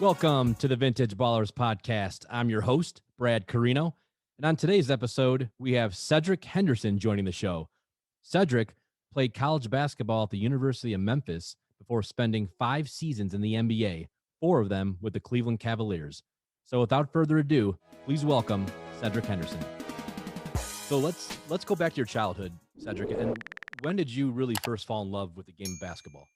Welcome to the Vintage Ballers Podcast. I'm your host, Brad Coreno. And on today's episode, we have Cedric Henderson joining the show. Cedric played college basketball at the University of Memphis before spending 5 seasons in the NBA, 4 of them with the Cleveland Cavaliers. So without further ado, please welcome Cedric Henderson. So let's go back to your childhood, Cedric. And when did you really first fall in love with the game of basketball?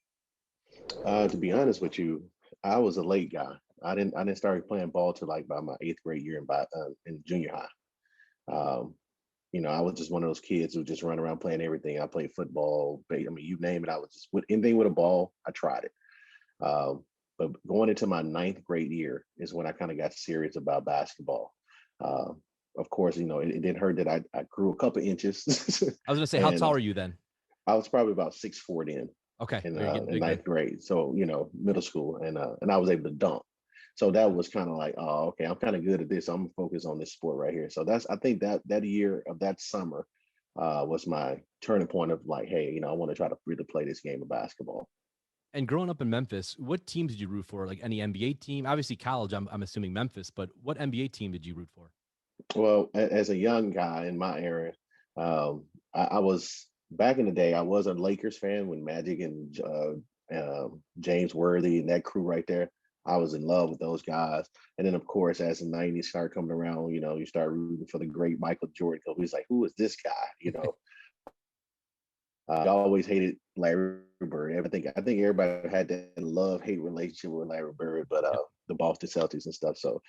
To be honest with you, I was a late guy. I didn't start playing ball till like by my 8th grade year in junior high. I was just one of those kids who just run around playing everything. I played football. You name it. I was just with anything with a ball. I tried it. But going into my 9th grade year is when I kind of got serious about basketball. Of course, it didn't hurt that I grew a couple inches. I was gonna say, how tall are you then? I was probably about 6'4" then. Okay. In 9th grade. So, middle school, and I was able to dunk. So that was kind of like, oh, okay, I'm kind of good at this. I'm gonna focus on this sport right here. So I think that year of that summer was my turning point of like, hey, I want to try to really play this game of basketball. And growing up in Memphis, what teams did you root for? Like any NBA team? Obviously college, I'm assuming Memphis, but what NBA team did you root for? Well, as a young guy in my area, I was back in the day. I was a Lakers fan when Magic and James Worthy and that crew right there. I was in love with those guys. And then, of course, as the 90s started coming around, you start rooting for the great Michael Jordan. Because he's like, who is this guy? I always hated Larry Bird. I think everybody had that love-hate relationship with Larry Bird, but the Boston Celtics and stuff. So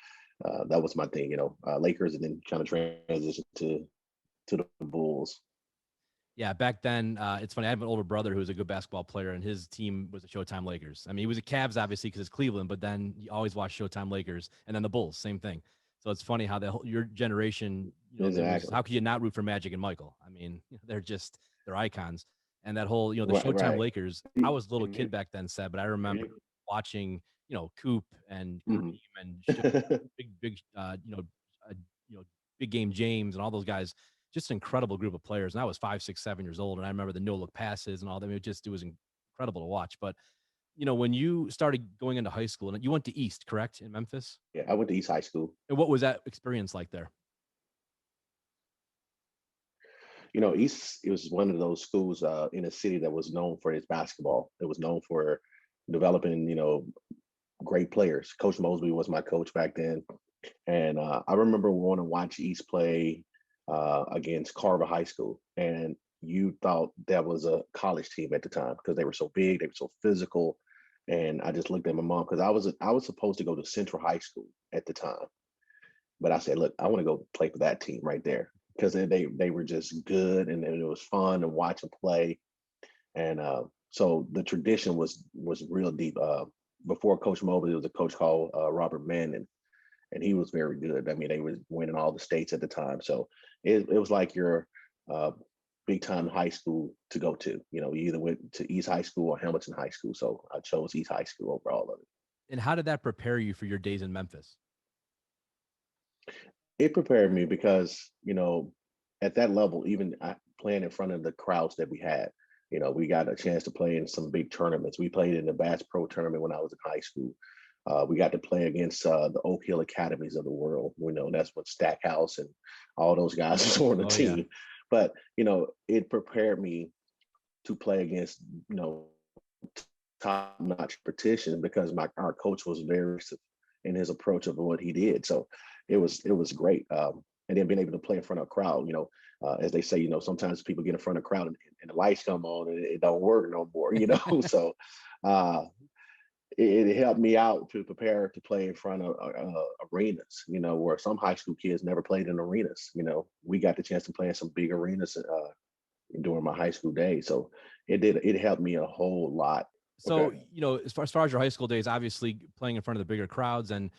that was my thing, Lakers, and then kind of transition to the Bulls. Yeah, back then, it's funny. I have an older brother who was a good basketball player, and his team was the Showtime Lakers. I mean, he was a Cavs, obviously, because it's Cleveland, but then you always watch Showtime Lakers, and then the Bulls, same thing. So it's funny how your generation, exactly. How could you not root for Magic and Michael? I mean, they're icons. And that whole, the Showtime Lakers, I was a little kid back then, Seb, but I remember watching, Coop and Kareem and big game James and all those guys. Just an incredible group of players. And I was 5, 6, 7 years old. And I remember the no-look passes and all that. It was incredible to watch. But, when you started going into high school, and you went to East, correct, in Memphis? Yeah, I went to East High School. And what was that experience like there? East, it was one of those schools in a city that was known for its basketball. It was known for developing, great players. Coach Mosby was my coach back then. And I remember going to watch East play against Carver High School, and you thought that was a college team at the time because they were so big, they were so physical. And I just looked at my mom because I was supposed to go to Central High School at the time, but I said, look, I want to go play for that team right there because they were just good, and it was fun to watch them play. And so the tradition was real deep. Before Coach Mobley, there was a coach called Robert Manning, and he was very good. I mean, they were winning all the states at the time. So it was like your big time high school to go to. You either went to East High School or Hamilton High School. So I chose East High School over all of it. And how did that prepare you for your days in Memphis? It prepared me because, at that level, even playing in front of the crowds that we had, we got a chance to play in some big tournaments. We played in the Bass Pro tournament when I was in high school. We got to play against the Oak Hill Academies of the world. That's what Stackhouse and all those guys were on the team. Yeah. But, it prepared me to play against, top-notch competition because our coach was very in his approach of what he did. So it was great. And then being able to play in front of a crowd, as they say, sometimes people get in front of a crowd and the lights come on and it don't work no more, So it helped me out to prepare to play in front of arenas, where some high school kids never played in arenas. We got the chance to play in some big arenas during my high school days. So it helped me a whole lot. So, okay. As far as your high school days, obviously playing in front of the bigger crowds and,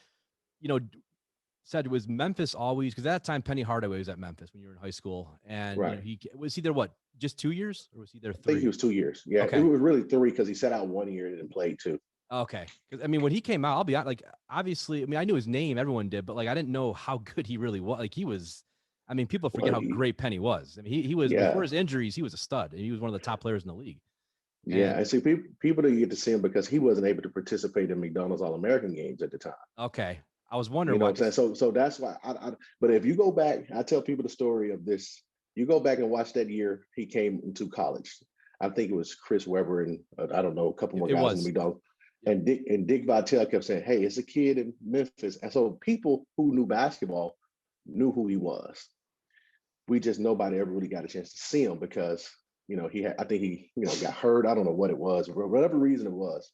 said, was Memphis always, because at that time Penny Hardaway was at Memphis when you were in high school, and right. He was there what, just 2 years, or was he there 3? I think he was 2 years. Yeah, okay. It was really 3 because he sat out 1 year and then played 2. Okay, because when he came out, I'll be honest, obviously, I knew his name, everyone did, but I didn't know how good he really was. He was, I mean, people forget Well, how great Penny was. I mean, he was before yeah, his injuries, he was a stud. He was one of the top players in the league. yeah. And And see, people didn't get to see him because he wasn't able to participate in McDonald's All American games at the time. okay, I was wondering You know why. what I'm saying? So that's why. But if you go back, I tell people the story of this. You go back and watch that year he came into college. I think it was Chris Webber and I don't know, a couple more It guys in the was. McDonald's. Yep. And Dick Vitale kept saying, "Hey, it's a kid in Memphis." And so people who knew basketball knew who he was. We just nobody ever really got a chance to see him because he had. I think he got hurt. I don't know what it was, for whatever reason it was.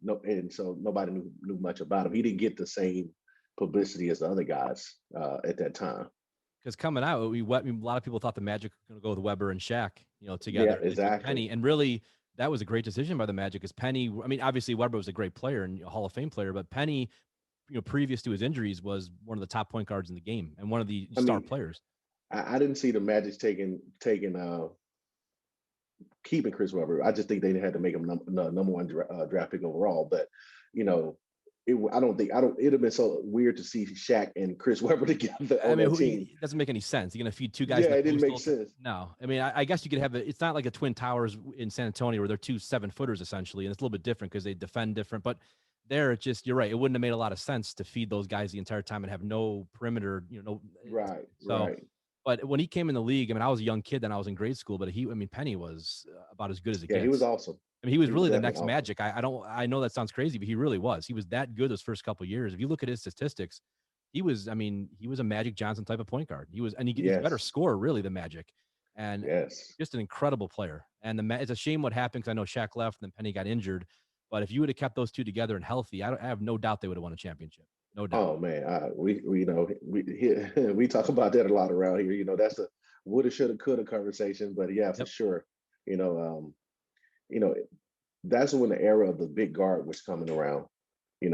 No, and so nobody knew much about him. He didn't get the same publicity as the other guys at that time. Because coming out, a lot of people thought the Magic were going to go with Weber and Shaq, Yeah, together. They took exactly. Penny, and really, that was a great decision by the Magic. Because Penny, I mean, obviously Weber was a great player and a Hall of Fame player, but Penny, previous to his injuries, was one of the top point guards in the game and one of the I star mean, players. I didn't see the Magic taking keeping Chris Webber. I just think they had to make him number one draft pick overall. But you know, I don't. It'd have been so weird to see Shaq and Chris Webber together I on mean, that team. it doesn't make any sense. You're going to feed two guys Yeah, in the it didn't post make sense. No, I mean, I guess you could have it's not like a Twin Towers in San Antonio where they're two 7-footers essentially, and it's a little bit different because they defend different. But there, it's just, you're right. It wouldn't have made a lot of sense to feed those guys the entire time and have no perimeter. No. Right, So, right. but when he came in the league, I mean, I was a young kid then. I was in grade school, but Penny was about as good as it Yeah, he was gets. awesome. I mean, he was He was really the definitely next awesome. Magic. I know that sounds crazy, but he really was. He was that good those first couple of years. If you look at his statistics, he was a Magic Johnson type of point guard. He's a better Yes, scorer, really, than Magic, and yes. just an incredible player. And it's a shame what happened because I know Shaq left and then Penny got injured. But if you would have kept those two together and healthy, I have no doubt they would have won a championship. No doubt. Oh man, we talk about that a lot around here. That's a woulda, shoulda, coulda conversation. But yeah, for Yep. sure. You know, you know, that's when the era of the big guard was coming around. You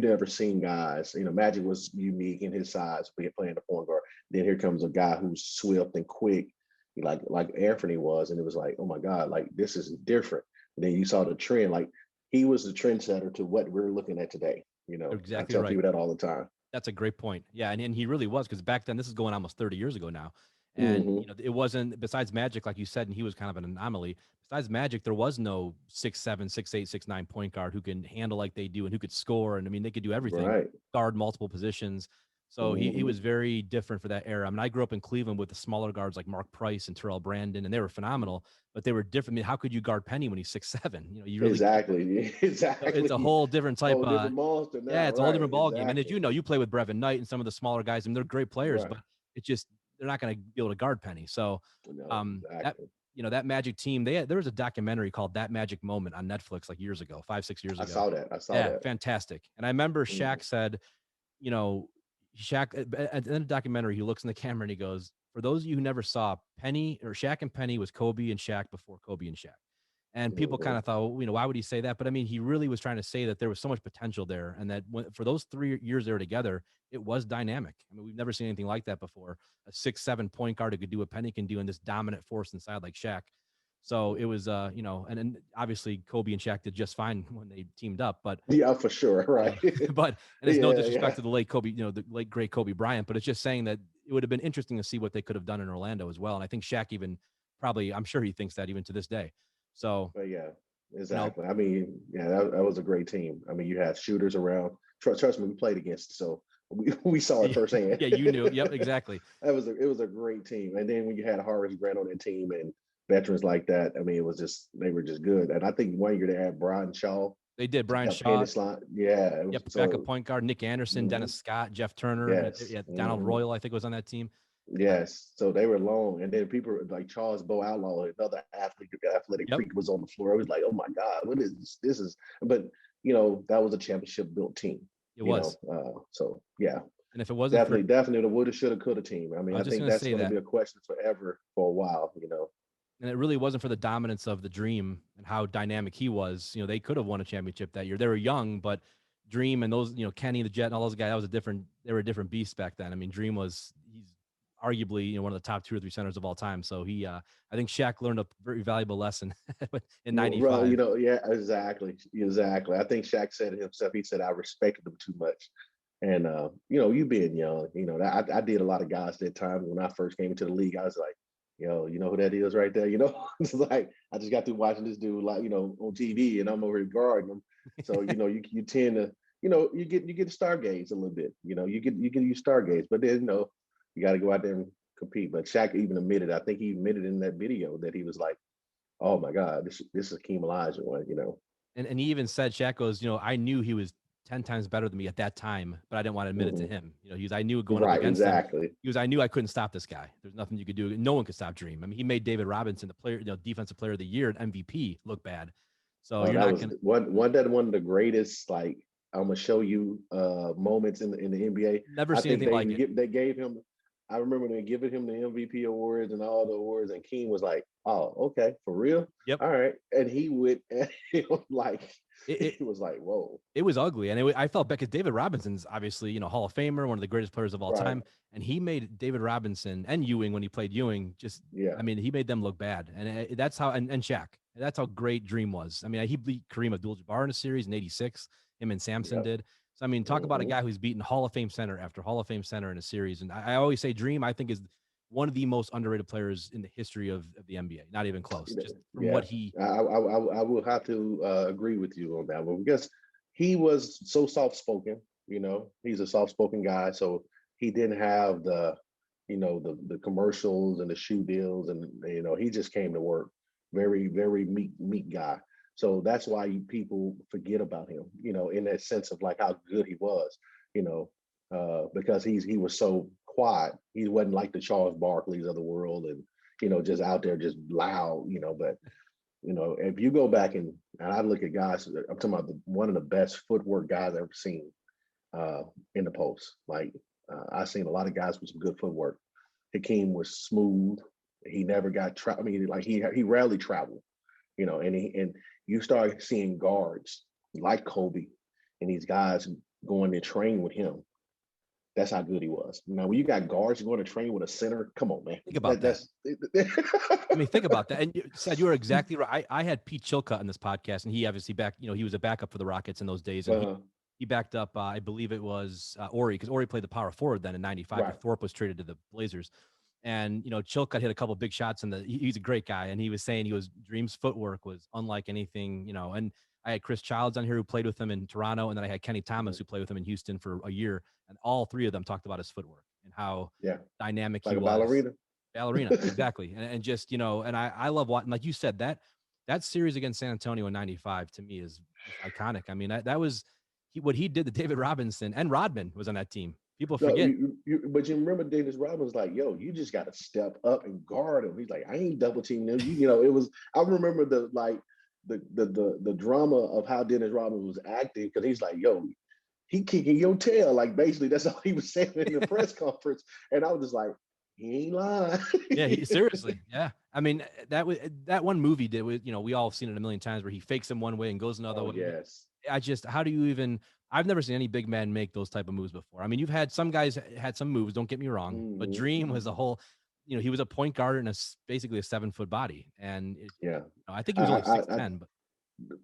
never seen guys. Magic was unique in his size, playing the point guard. Then here comes a guy who's swift and quick, like Anthony was, and it was like, oh my God, like this is different. And then you saw the trend, like he was the trendsetter to what we're looking at today. I Exactly tell right. people that all the time. That's a great point. Yeah, and he really was, because back then, this is going almost 30 years ago now. And Hmm. it wasn't, besides Magic, like you said, and he was kind of an anomaly. Besides Magic, there was no 6'7", 6'8", 6'9" point guard who can handle like they do and who could score. And I mean, they could do everything, Right. guard multiple positions. So he Hmm. was very different for that era. I mean, I grew up in Cleveland with the smaller guards like Mark Price and Terrell Brandon, and they were phenomenal, but they were different. I mean, how could you guard Penny when he's 6'7"? You really can't. Exactly. So it's a Exactly. whole different type. Whole different monster Yeah, now. it's a whole Right. different ball game. And as Exactly. you know, you play with Brevin Knight and some of the smaller guys, and they're great players, Right. but it's just they're not going to be able to guard Penny. So No. that Exactly. that Magic team, there was a documentary called That Magic Moment on Netflix like years ago, 5-6 years I ago. saw that. I saw Yeah, that. fantastic. And I remember Mhm. Shaq said, you know, Shaq at the end of the documentary, he looks in the camera and he goes, "For those of you who never saw, Penny or Shaq and Penny was Kobe and Shaq before Kobe and Shaq." And people kind Mhm. of thought, well, why would he say that? But I mean, he really was trying to say that there was so much potential there, and that for those 3 years they were together, it was dynamic. I mean, we've never seen anything like that before. A 6'7" point guard who could do what Penny can do, and this dominant force inside like Shaq. So it was, and obviously Kobe and Shaq did just fine when they teamed up, but Yeah, for sure. Right. but and it's no Yeah, disrespect yeah. to the late Kobe, the late great Kobe Bryant, but it's just saying that it would have been interesting to see what they could have done in Orlando as well. And I think Shaq even probably, I'm sure he thinks that even to this day. So, But yeah, you know, exactly. I mean, yeah, that was a great team. I mean, you had shooters around. Trust me, we played against, so we saw it firsthand. yeah, you knew. Yep, exactly. It was a great team. And then when you had Horace Grant on that team and veterans like that, I mean, they were just good. And I think one year they had Brian Shaw They did. to Brian help pin Shaw, this line. Yeah, it was yep, backup so. point guard, Nick Anderson, Mhm. Dennis Scott, Jeff Turner, Yes. yeah, Donald Hmm. Royal, I think was on that team. Yes, so they were long, and then people like Charles Bo Outlaw, another athletic Yep, freak, was on the floor. It was like, oh my God, what is this? This is, but that was a championship built team. it was. So yeah, And if it wasn't for, definitely the woulda, shoulda, coulda team. I I mean, I was just think going to that's say going to that, be a question forever for a while. and it really wasn't for the dominance of the Dream and how dynamic he was. They could have won a championship that year. They were young, but Dream and those, Kenny the Jet and all those guys, they were a different beast back then. I mean, he's arguably, one of the top 2 or 3 centers of all time. So I think Shaq learned a very valuable lesson in Well, '95. yeah, exactly. I think Shaq said it himself. He said, "I respected them too much." And you being young, I did a lot of guys that time when I first came into the league. I was like, yo, you know who that is right there? It's like I just got through watching this dude like on TV, and I'm over here guarding him. So you tend to you get to stargaze a little bit. You get you stargaze, but then you got to go out there and compete. But Shaq even admitted, I think he admitted in that video that he was like, oh my God, this is Hakeem Olajuwon. And he even said, Shaq goes, I knew he was 10 times better than me at that time, but I didn't want to admit it to him. I knew going up Right, against him. exactly. I knew I couldn't stop this guy. There's nothing you could do. No one could stop Dream. I mean, he made David Robinson, the player, defensive player of the year and MVP, look bad. So you're not going to one of the greatest, like, I'm gonna show you moments in the NBA. Never seen anything like it. They gave him. I remember they giving him the MVP awards and all the awards, and King was like, "Oh, okay, for real? Yep. All right." And he would, like, it was like, "Whoa!" It was ugly, and I felt bad because David Robinson's obviously Hall of Famer, one of the greatest players of all time, and he made David Robinson and Ewing when he played Ewing I mean, he made them look bad, and that's how and Shaq. That's how great Dream was. I mean, he beat Kareem Abdul-Jabbar in a series in '86. Him and Sampson did. So, I mean, talk about a guy who's beaten Hall of Fame center after Hall of Fame center in a series. And I always say Dream, I think, is one of the most underrated players in the history of the NBA. Not even close. Just from what he... I will have to agree with you on that one because he was so soft-spoken, He's a soft-spoken guy. So he didn't have the commercials and the shoe deals. And, he just came to work. Very, very meek guy. So that's why people forget about him, in that sense of like how good he was, because he was so quiet. He wasn't like the Charles Barkleys of the world and, just out there just loud, but, if you go back and I look at guys, I'm talking about one of the best footwork guys I've ever seen in the post. Like I've seen a lot of guys with some good footwork. Hakeem was smooth. He never got he rarely traveled. And you start seeing guards like Kobe and these guys going to train with him. That's how good he was. Now, when you got guards going to train with a center, come on, man. Think about that. I mean, think about that. And you said you were exactly right. I had Pete Chilcutt on this podcast, and he obviously he was a backup for the Rockets in those days. And he backed up, I believe it was Ori, because Ori played the power forward then in '95. Right. Thorpe was traded to the Blazers. And, Chilcutt hit a couple of big shots he's a great guy. And he was saying Dream's footwork was unlike anything, and I had Chris Childs on here who played with him in Toronto. And then I had Kenny Thomas who played with him in Houston for a year. And all three of them talked about his footwork and how dynamic he was. Ballerina, exactly. And just, and I love watching, like you said, that series against San Antonio in '95 to me is iconic. I mean, that was what he did to David Robinson, and Rodman was on that team. People forget. But you remember Dennis Rodman was like, yo, you just got to step up and guard him. He's like, I ain't double teaming him. It was, I remember the drama of how Dennis Rodman was acting, because he's like, yo, he kicking your tail. Like, basically, that's all he was saying in the press conference. And I was just like, he ain't lying. Yeah, seriously. Yeah. I mean, that one movie did, we all have seen it a million times where he fakes him one way and goes another way. Yes. How do you even, I've never seen any big man make those type of moves before. I mean, you've had some guys had some moves, don't get me wrong, but Dream was a whole, he was a point guard and basically a 7-foot body. And I think he was only 6'10", but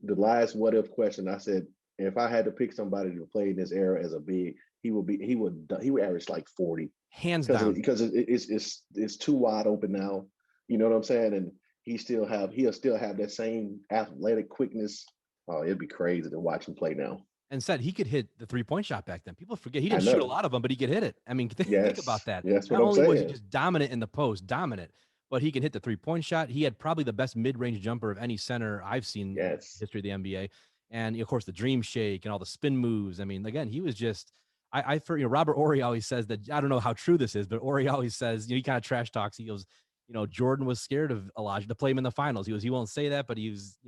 the last what if question, I said, if I had to pick somebody to play in this era as a big, he would average like 40. Hands down. Because it's too wide open now. You know what I'm saying? And he'll still have that same athletic quickness. Oh, it'd be crazy to watch him play now. And said he could hit the 3-point shot back then. People forget he didn't shoot a lot of them, but he could hit it. I mean, think about that. Yes, Not only was he just dominant in the post, but he can hit the 3-point shot. He had probably the best mid-range jumper of any center I've seen in the history of the NBA. And of course, the dream shake and all the spin moves. I mean, again, he was just. Robert Horry always says that, I don't know how true this is, but Horry always says, he kind of trash talks. He goes, Jordan was scared of Elijah to play him in the finals. He goes, he won't say that, but he was,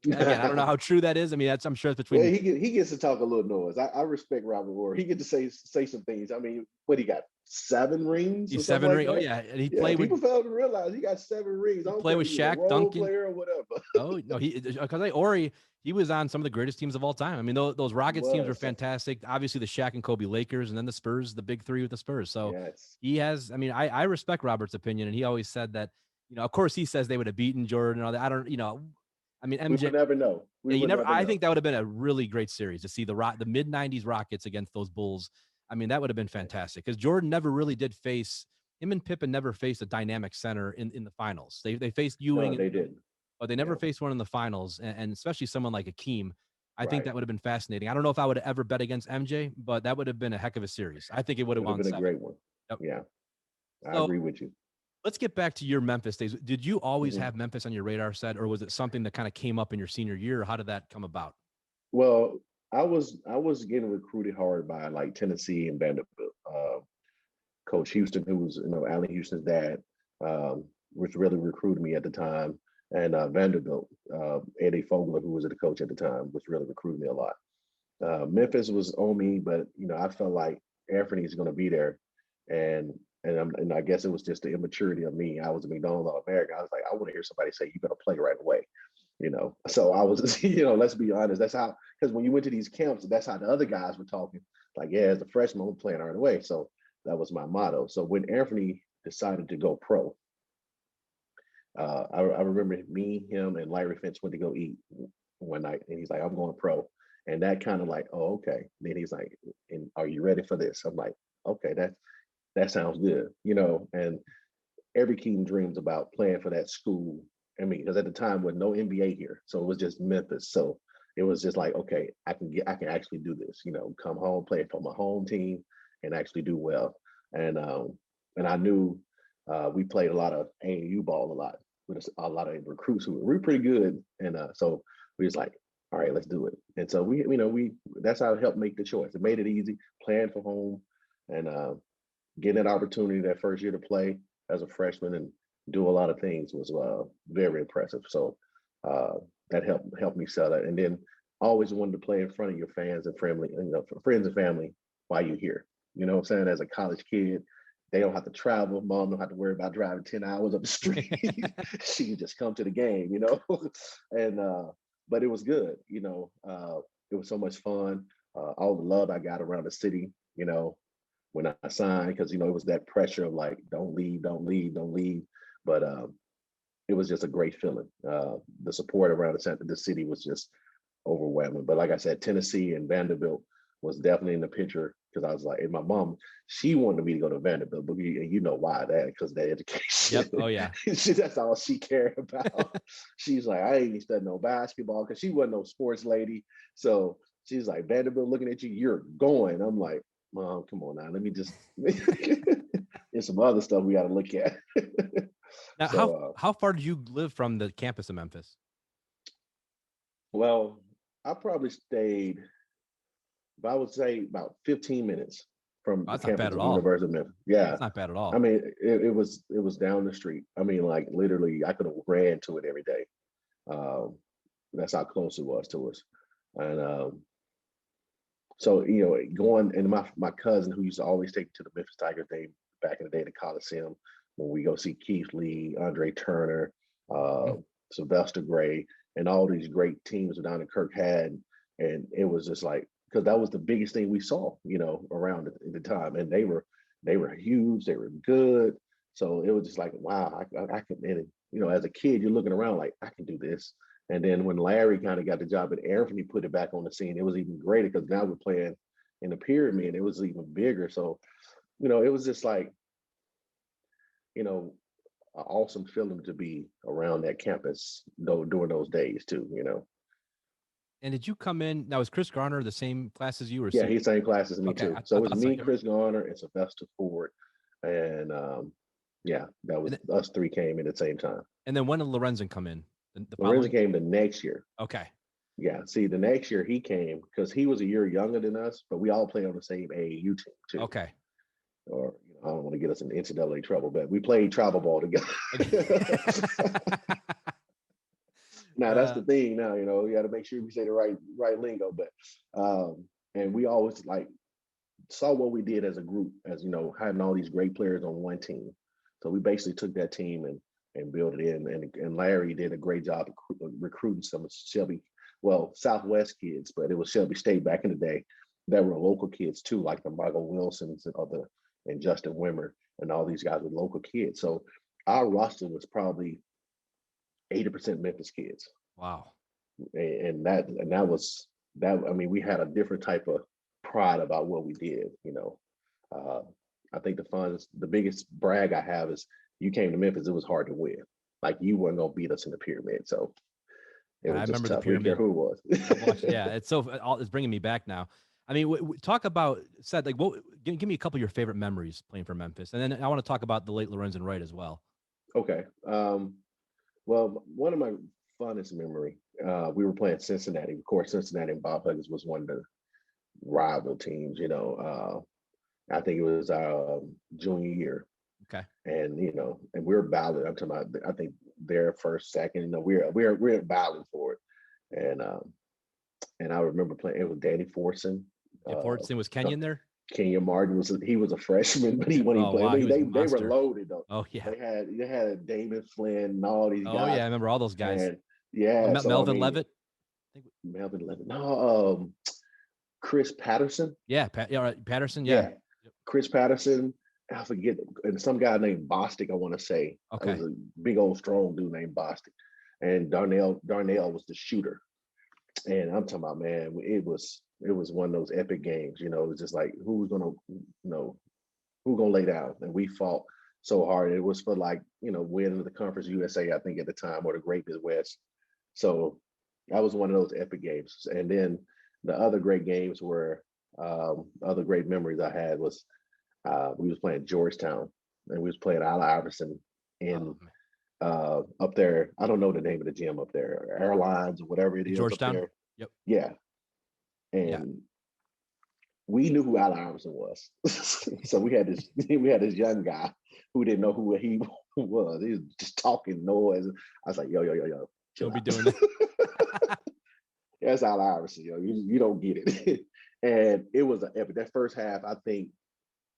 again, I don't know how true that is. I mean, I'm sure it's between. Yeah, he gets to talk a little noise. I respect Robert Horry. He gets to say some things. I mean, what he got? 7 rings? He's 7 rings. Oh yeah, and he played. People fail to realize he got 7 rings. I don't play with Shaq, Duncan, player or whatever. Oh no, because Horry. He was on some of the greatest teams of all time. I mean, those Rockets teams were fantastic. Obviously, the Shaq and Kobe Lakers, and then the Spurs, the big 3 with the Spurs. So he has. I mean, I respect Robert's opinion, and he always said that. Of course, he says they would have beaten Jordan and all that. I don't. I mean, MJ. We would never know. I think that would have been a really great series to see the mid '90s Rockets against those Bulls. I mean, that would have been fantastic because Jordan never really did face him, and Pippen never faced a dynamic center in the finals. They faced Ewing, No, they didn't. but they never Yeah, faced one in the finals, and especially someone like Akeem. I think right. that would have been fascinating. I don't know if I would have ever bet against MJ, but that would have been a heck of a series. I think it would It have would have gone been a seven. great one. Yep. Yeah, I So agree with you. let's get back to your Memphis days. Did you always Mhm. have Memphis on your radar set, or was it something that kind of came up in your senior year? Or how did that come about? Well, I was getting recruited hard by like Tennessee and Vanderbilt. Coach Houston, who was Allen Houston's dad, was really recruiting me at the time, and Vanderbilt, Eddie Fogler, who was the coach at the time, was really recruiting me a lot. Memphis was on me, but I felt like Anthony's going to be there, and and I guess it was just the immaturity of me. I was a McDonald's All American. I was like, I want to hear somebody say, "You got to play right away." So I was, let's be honest. That's how, because when you went to these camps, that's how the other guys were talking. Like, yeah, as a freshman, I'm playing right away. So that was my motto. So when Anthony decided to go pro, I remember me, him, and Larry Finch went to go eat one night, and he's like, "I'm going pro," and that kind of like, "Oh, okay." Then he's like, "And are you ready for this?" I'm like, "Okay, that sounds good," And every kid dreams about playing for that school. I mean, because at the time with no NBA here, so it was just Memphis. So it was just like, okay, I can actually do this. Come home, play for my home team, and actually do well. And I knew we played a lot of AAU ball a lot with a lot of recruits who were pretty good, and so we was like, all right, let's do it. And so we that's how it helped make the choice. It made it easy playing for home, and getting that opportunity that first year to play as a freshman and do a lot of things was very impressive. So uh, that helped me sell it. And then I always wanted to play in front of your fans and family, friends and family while you're here. You know what I'm saying? As a college kid, they don't have to travel. Mom don't have to worry about driving 10 hours up the street. She can just come to the game. And but it was good. It was so much fun. All the love I got around the city, when I signed, because it was that pressure of like, don't leave, don't leave, don't leave. But it was just a great feeling. The support around the city was just overwhelming. But like I said, Tennessee and Vanderbilt was definitely in the picture, because I was like, and my mom, she wanted me to go to Vanderbilt, but you know why that? Because the education. Yep. Oh yeah. That's all she cared about. She's like, I ain't even studying no basketball, because she wasn't no sports lady. So she's like, Vanderbilt looking at you, you're going. I'm like, Mom, come on now. Let me just. There's some other stuff we got to look at. Now, So, how far did you live from the campus of Memphis? well, I probably stayed, but I would say about 15 minutes from Oh, the that's not bad campus at of all. University of Memphis. Yeah, That's not bad at I all. mean, it was down the street. I mean, like literally, I could have ran to it every day. Um, that's how close it was to us. And so going, and my cousin who used to always take me to the Memphis Tigers game back in the day, the Coliseum, when we go see Keith Lee, Andre Turner, uh, Mhm. Sylvester Gray, and all these great teams that Donna Kirk had, and it was just like, because that was the biggest thing we saw, around at the time, and they were huge, they were good, so it was just like, wow, I can, and as a kid, you're looking around like, I can do this. And then when Larry kind of got the job at Anthony, put it back on the scene, it was even greater, because now we're playing in the pyramid. It was even bigger. So, it was just like, you know, an awesome feeling to be around that campus though during those days too. And did you come in now? Was Chris Garner the same class as you, or Yeah, senior? he's same class as me Okay, too. I So it was thought so. me, Yep. Chris Garner, and Sylvester Ford. And yeah, that And was then, us three came in at the same time. and then when did Lorenzen come in? The Lorenzo following? came the next year. Okay. Yeah, see, the next year he came because he was a year younger than us, but we all played on the same AAU team too. Okay. Or I don't want to get us in NCAA trouble, but we played travel ball together. Okay. Now that's uh, the thing. Now you got to make sure we say the right lingo. But and we always like saw what we did as a group, as having all these great players on one team. So we basically took that team and built it in. And Larry did a great job of recruiting some Shelby, well, Southwest kids, but it was Shelby State back in the day. That were local kids too, like the Michael Wilsons and Justin Wimmer, and all these guys were local kids. So our roster was probably 80% Memphis kids, wow. and that was that. I mean, we had a different type of pride about what we did. I think the biggest brag I have is you came to Memphis. It was hard to win. Like you weren't gonna beat us in the pyramid, so it I was just remember the tough. We didn't care pyramid. who it I've watched, was. yeah, it's bringing me back now. I mean, talk about said like what? Give me a couple of your favorite memories playing for Memphis, and then I want to talk about the late Lorenzen Wright as well. Okay. Well, one of my fondest memory, we were playing Cincinnati. Of course, Cincinnati and Bob Huggins was one of the rival teams. I think it was our junior year, Okay. and and we were battling. I'm talking about. I think their first, second. We're battling for it, and I remember playing. It was Danny Forson. Yeah, Fortson was Kenyon there. Kenya Martin was a freshman, but when he Oh played, wow, he was a they were monster. loaded though. Oh yeah. They had a Damon Flynn and all these Oh guys. yeah, I remember all those guys. And yeah, so Melvin I mean, Levitt. Melvin Levitt. No, Chris Patterson. Yeah, Patterson. Yeah. Yeah, Chris Patterson. I forget, and some guy named Bostic. I want to say. Okay. It was a big old strong dude named Bostic, and Darnell was the shooter. And I'm talking about, man, it was one of those epic games. It was just like who's gonna lay down, and we fought so hard. It was for winning the Conference USA, I think at the time, or the Great Midwest. So that was one of those epic games. And then the other great games were other great memories I had was we was playing Georgetown, and we was playing Allen Iverson in up there. I don't know the name of the gym up there, Airlines or whatever it is. Georgetown. Up there. Yep. Yeah. And we knew who Allen Iverson was. So we had this young guy who didn't know who he was. He was just talking noise. I was like, yo. Don't be doing that. That's Allen Iverson, you don't get it. And it was an epic. That first half, I think,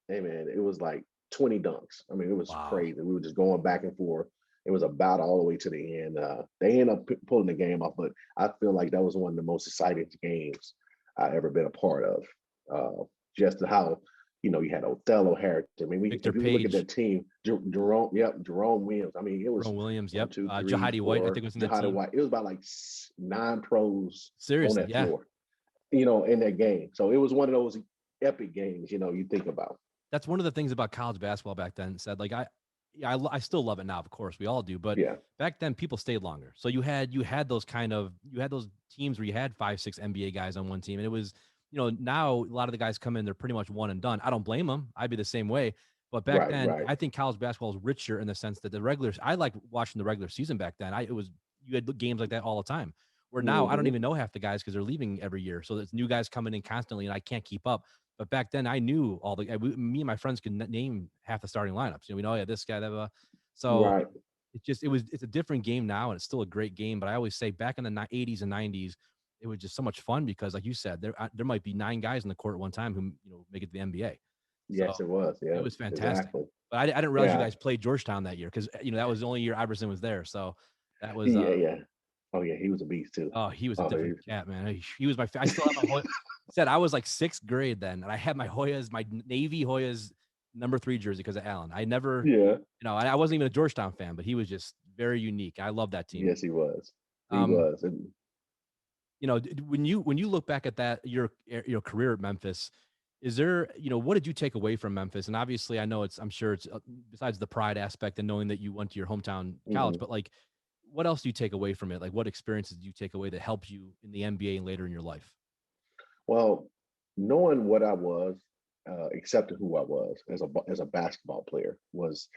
hey man, it was like 20 dunks. I mean, it was crazy. We were just going back and forth. It was about all the way to the end. They ended up pulling the game off, but I feel like that was one of the most exciting games I ever been a part of. Just how you had Othello, Harrington. I mean, if you look at that team, Jerome Williams. I mean, it was Jerome Williams. Yep. 1, 2, 3, Jahidi White, I think was in that team. White. It was about like 9 pros Seriously, on that floor. In that game. So it was one of those epic games. You think about. That's one of the things about college basketball back then. Said like I still love it now. Of course, we all do. But back then, people stayed longer. So you had those teams where you had 5, 6 NBA guys on one team, and it was. Now a lot of the guys come in, they're pretty much one and done. I don't blame them. I'd be the same way. But back then, I think college basketball is richer in the sense that I like watching the regular season back then. You had games like that all the time. Where now I don't even know half the guys because they're leaving every year. So there's new guys coming in constantly, and I can't keep up. But back then, I knew me and my friends could name half the starting lineups. We know, this guy, that. So it's a different game now, and it's still a great game. But I always say back in the 80s and 90s, it was just so much fun because, like you said, there might be 9 guys in the court at one time who make it to the NBA. Yes, it was. Yeah, it was fantastic. Exactly. But I didn't realize you guys played Georgetown that year because that was the only year Iverson was there. So that was yeah. Oh yeah, he was a beast too. Oh, he was a different cat, man. He was I still have my Hoya. Said I was like 6th grade then, and I had my Navy Hoyas #3 jersey because of Allen. I never, I wasn't even a Georgetown fan, but he was just very unique. I love that team. Yes, he was. He was. And when you look back at that your career at Memphis, is there what did you take away from Memphis? And obviously, I'm sure it's besides the pride aspect and knowing that you went to your hometown college, but like, what else do you take away from it? Like, what experiences do you take away that helped you in the NBA and later in your life? Well, knowing what I was, accepting who I was as a basketball player was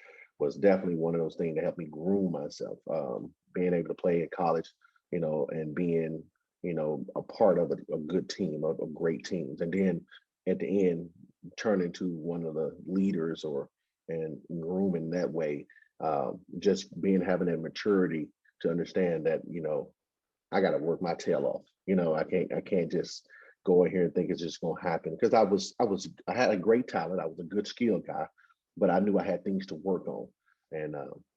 definitely one of those things that helped me groom myself. Being able to play in college, and being a part of a good team, of great teams, and then at the end turn into one of the leaders and grooming that way. Just having that maturity to understand that I got to work my tail off. I can't just go in here and think it's just going to happen, because I had a great talent. I was a good skill guy, but I knew I had things to work on, and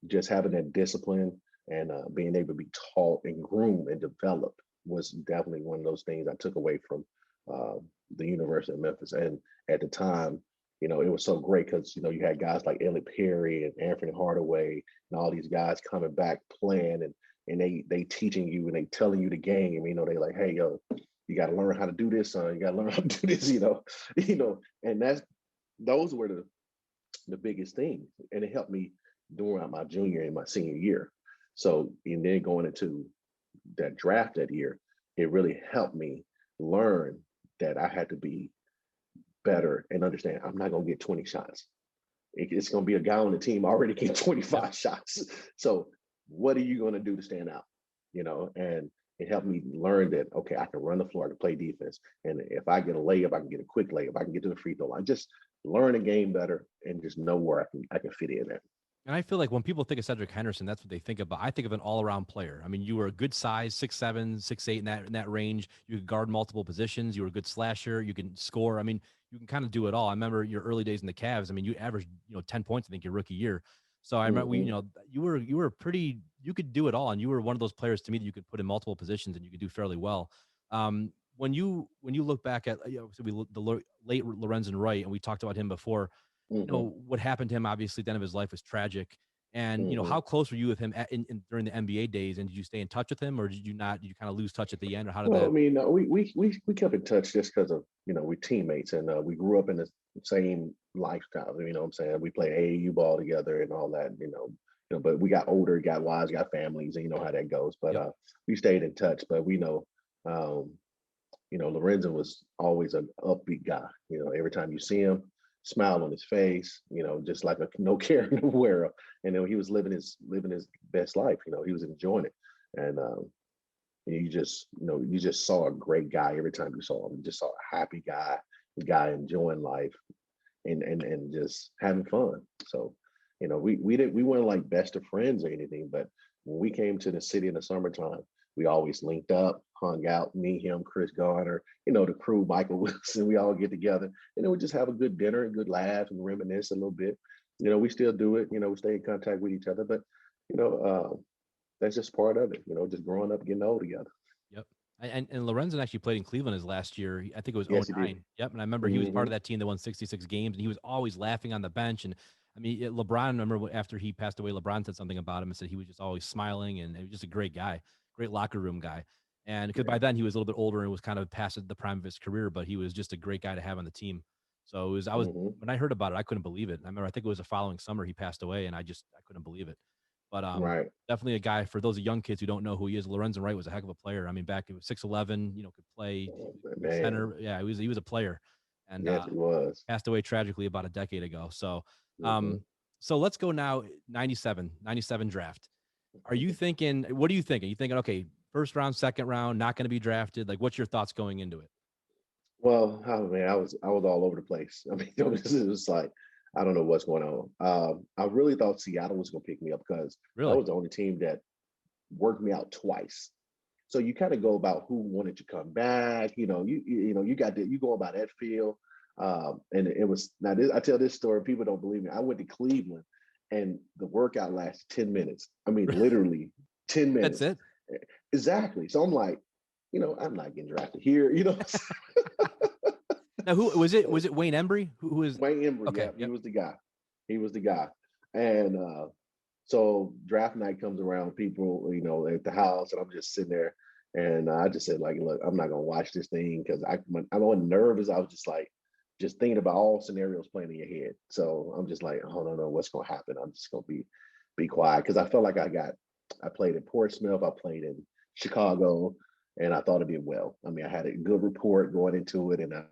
just having that discipline and being able to be taught and groomed and developed was definitely one of those things I took away from the University of Memphis. And at the time, it was so great because, you had guys like Elliot Perry and Anthony Hardaway and all these guys coming back playing, and they teaching you and they telling you the game. They like, hey, yo, you got to learn how to do this, son. You got to learn how to do this, and those were the biggest things. And it helped me during my junior and my senior year. So, and then going into that draft that year, it really helped me learn that I had to be better and understand I'm not going to get 20 shots. It's going to be a guy on the team already getting 25 shots. So what are you going to do to stand out? And it helped me learn that, okay, I can run the floor, I can play defense. And if I get a layup, I can get a quick layup. I can get to the free throw line. Just learn the game better and just know where I can fit in there. And I feel like when people think of Cedric Henderson, that's what they think about. I think of an all-around player. I mean, you were a good size, 6'7", 6'8", in that range. You could guard multiple positions. You were a good slasher. You can score. I mean, you can kind of do it all. I remember your early days in the Cavs. I mean, you averaged 10 points, I think, your rookie year. So I remember you were pretty. You could do it all, and you were one of those players to me that you could put in multiple positions and you could do fairly well. When you look back at the late Lorenzen Wright, and we talked about him before. What happened to him, obviously, the end of his life was tragic. And, how close were you with him during the NBA days? And did you stay in touch with him, or did you not? Did you kind of lose touch at the end, or how did that? I mean, we kept in touch just because of, we're teammates, and we grew up in the same lifestyle. You know what I'm saying? We played AAU ball together and all that, but we got older, got wives, got families, and you know how that goes. But we stayed in touch. But we know, Lorenzen was always an upbeat guy. Every time you see him, smile on his face, just like a no care in the world. And he was living his best life. He was enjoying it. And you just saw a great guy every time you saw him. You just saw a happy guy enjoying life and just having fun. So, we weren't like best of friends or anything, but when we came to the city in the summertime, we always linked up, hung out, me, him, Chris Garner, the crew, Michael Wilson, we all get together and then we just have a good dinner and good laugh and reminisce a little bit. We still do it, we stay in contact with each other, but, that's just part of it, just growing up, getting old together. Yep. And Lorenzen actually played in Cleveland his last year. I think it was Yes, 09. Yep. And I remember he was part of that team that won 66 games, and he was always laughing on the bench. And I mean, LeBron, I remember after he passed away, LeBron said something about him and said he was just always smiling, and he was just a great guy, great locker room guy. And because by then he was a little bit older and was kind of past the prime of his career, but he was just a great guy to have on the team. So when I heard about it, I couldn't believe it. I remember, I think it was the following summer he passed away, and I couldn't believe it. But definitely a guy for those young kids who don't know who he is. Lorenzen Wright was a heck of a player. I mean, back he was 6'11", could play center. Yeah, he was a player, and yes, he was passed away tragically about a decade ago. So, so let's go now. 97 draft. Are you thinking? What are you thinking? You thinking, okay, first round, second round, not going to be drafted? Like, what's your thoughts going into it? Well, I was all over the place. I mean, it was like, I don't know what's going on. I really thought Seattle was going to pick me up because that was the only team that worked me out twice. So you kind of go about who wanted to come back. You go about that feel. And it was I tell this story. People don't believe me. I went to Cleveland, and the workout lasted 10 minutes. I mean, literally 10 minutes. That's it. Exactly. So I'm like, I'm not getting drafted here. Now, who was it? Was it Wayne Embry? Who was Wayne Embry? Okay, yeah, yep. He was the guy. And so draft night comes around, people, at the house, and I'm just sitting there, and I just said, like, look, I'm not gonna watch this thing because I wasn't nervous. I was just thinking about all scenarios playing in your head. So I'm just like, oh, I don't know what's gonna happen. I'm just gonna be quiet because I felt like I played in Portsmouth, I played in Chicago, and I thought it did well. I mean, I had a good report going into it, and I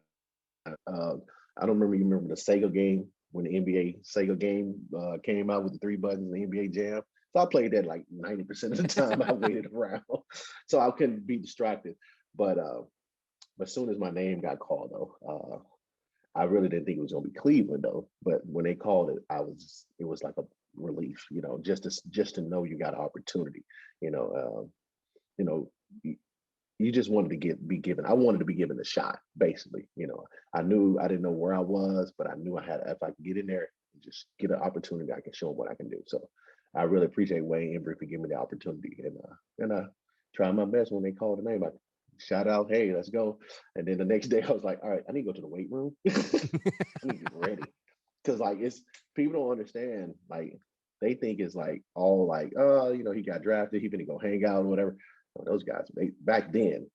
don't remember. You remember the Sega game when the NBA Sega game came out with the 3 buttons, the NBA Jam. So I played that like 90% of the time. I waited around, so I couldn't be distracted. But as soon as my name got called, though, I really didn't think it was going to be Cleveland, though. But when they called it, it was like a relief, just to know you got an opportunity, you just wanted to be given. I wanted to be given a shot, basically. I knew I didn't know where I was, but I knew I had, if I could get in there and just get an opportunity, I can show them what I can do. So I really appreciate Wayne Embry for giving me the opportunity, and I tried my best when they called the name. I shout out, hey, let's go. And then the next day I was like, all right, I need to go to the weight room. I need to get ready. Because like people don't understand, like they think it's like all like, he got drafted, he gonna go hang out or whatever. Those guys, back then,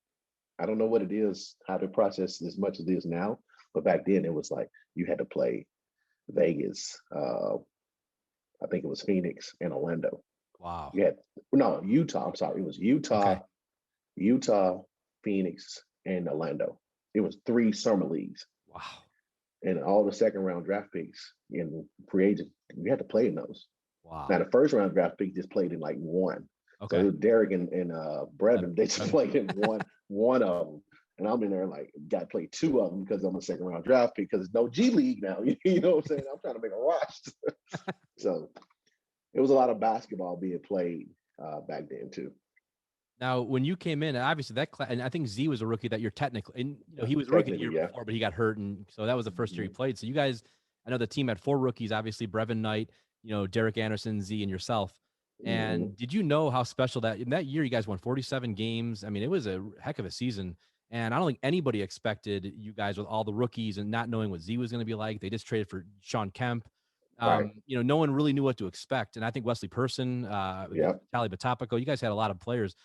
I don't know what it is, how to process as much as it is now, but back then it was like you had to play Vegas. I think it was Phoenix and Orlando. Wow. You had no Utah. I'm sorry, it was Utah, Okay. Utah, Phoenix, and Orlando. It was 3 summer leagues, Wow. and all the second round draft picks in free agent. You had to play in those. Now Wow. the first round draft pick just played in like one. So it Okay. was Derek and Brevin. They just Brevin. played in one of them. And I'm in there like got to play 2 of them because I'm a second round draft pick because there's no G League now. You know what I'm saying? I'm trying to make a roster. So it was a lot of basketball being played back then too. Now, when you came in, obviously that class, and I think Z was a rookie that year technically, and he was a rookie the year Yeah. before, but he got hurt, and so that was the first year he played. So you guys, I know the team had 4 rookies, obviously Brevin Knight, Derek Anderson, Z, and yourself. And did you know how special that in that year you guys won 47 games? I mean, it was a heck of a season, and I don't think anybody expected you guys with all the rookies and not knowing what Z was going to be like. They just traded for Sean Kemp. Right. No one really knew what to expect, and I think Wesley Person, Yeah. Tally Batopico, you guys had a lot of players.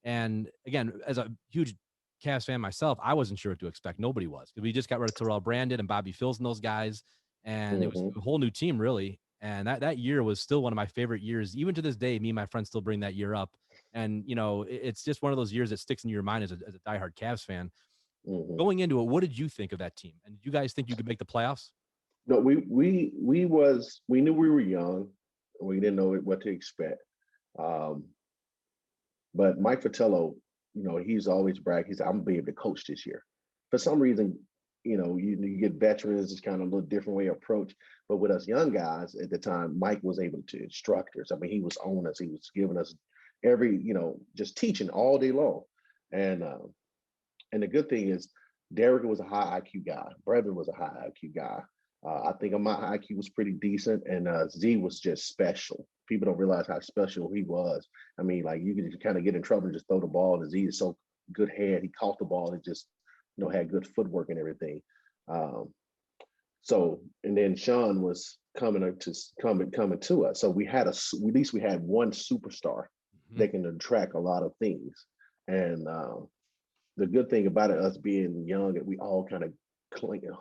And again, as a huge Cavs fan myself, I wasn't sure what to expect. Nobody was, because we just got rid of Terrell Brandon and Bobby Phills and those guys, and it was a whole new team really. And that year was still one of my favorite years. Even to this day, me and my friends still bring that year up. And it's just one of those years that sticks in your mind as a diehard Cavs fan. Going into it, what did you think of that team? And did you guys think you could make the playoffs? No, we knew we were young and we didn't know what to expect. But Mike Fratello, he's always bragged. He's, I'm gonna be able to coach this year. For some reason, you get veterans, it's kind of a little different way of approach. But with us young guys at the time, Mike was able to instruct us. I mean, he was on us. He was giving us just teaching all day long. And the good thing is, Derek was a high IQ guy. Brevin was a high IQ guy. I think my IQ was pretty decent, and Z was just special. People don't realize how special he was. I mean, like you could kind of get in trouble and just throw the ball. And Z is so good head. He caught the ball and just, had good footwork and everything. And then Sean was coming to us. So we had at least we had one superstar that can attract a lot of things. And the good thing about it, us being young, we all kind of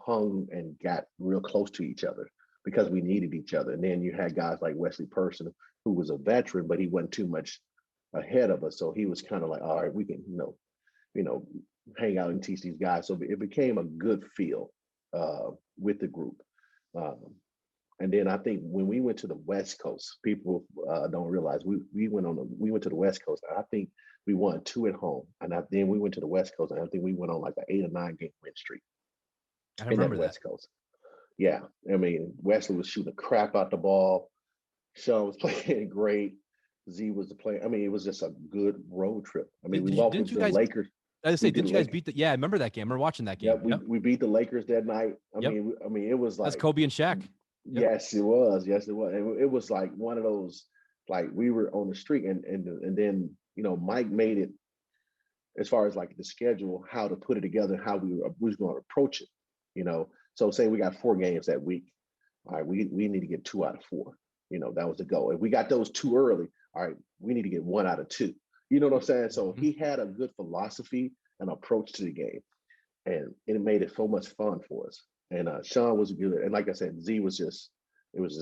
hung and got real close to each other because we needed each other. And then you had guys like Wesley Person, who was a veteran, but he wasn't too much ahead of us. So he was kind of like, all right, we can, hang out and teach these guys. So it became a good feel with the group. And then I think when we went to the West Coast, people don't realize we went to the West Coast. I think we won 2 at home, and then we went to the West Coast, and I think we went on like an 8 or 9 game win streak. I remember that. West Coast. Yeah, I mean, Wesley was shooting the crap out the ball. Sean was playing great. Z was the player. I mean, it was just a good road trip. I mean, we walked into the Lakers. I was say, didn't you guys beat the? Yeah, I remember that game. I remember watching that game. Yeah, we beat the Lakers that night. I mean, it was like that's Kobe and Shaq. Yes, it was. Yes, it was. It was like one of those, like we were on the street, and then Mike made it as far as like the schedule, how to put it together, how we was going to approach it. So say we got 4 games that week. All right, we need to get 2 out of 4. That was the goal. If we got those 2 early, all right, we need to get 1 out of 2. You know what I'm saying? So he had a good philosophy and approach to the game, and it made it so much fun for us. And Sean was good, and like I said, Z was just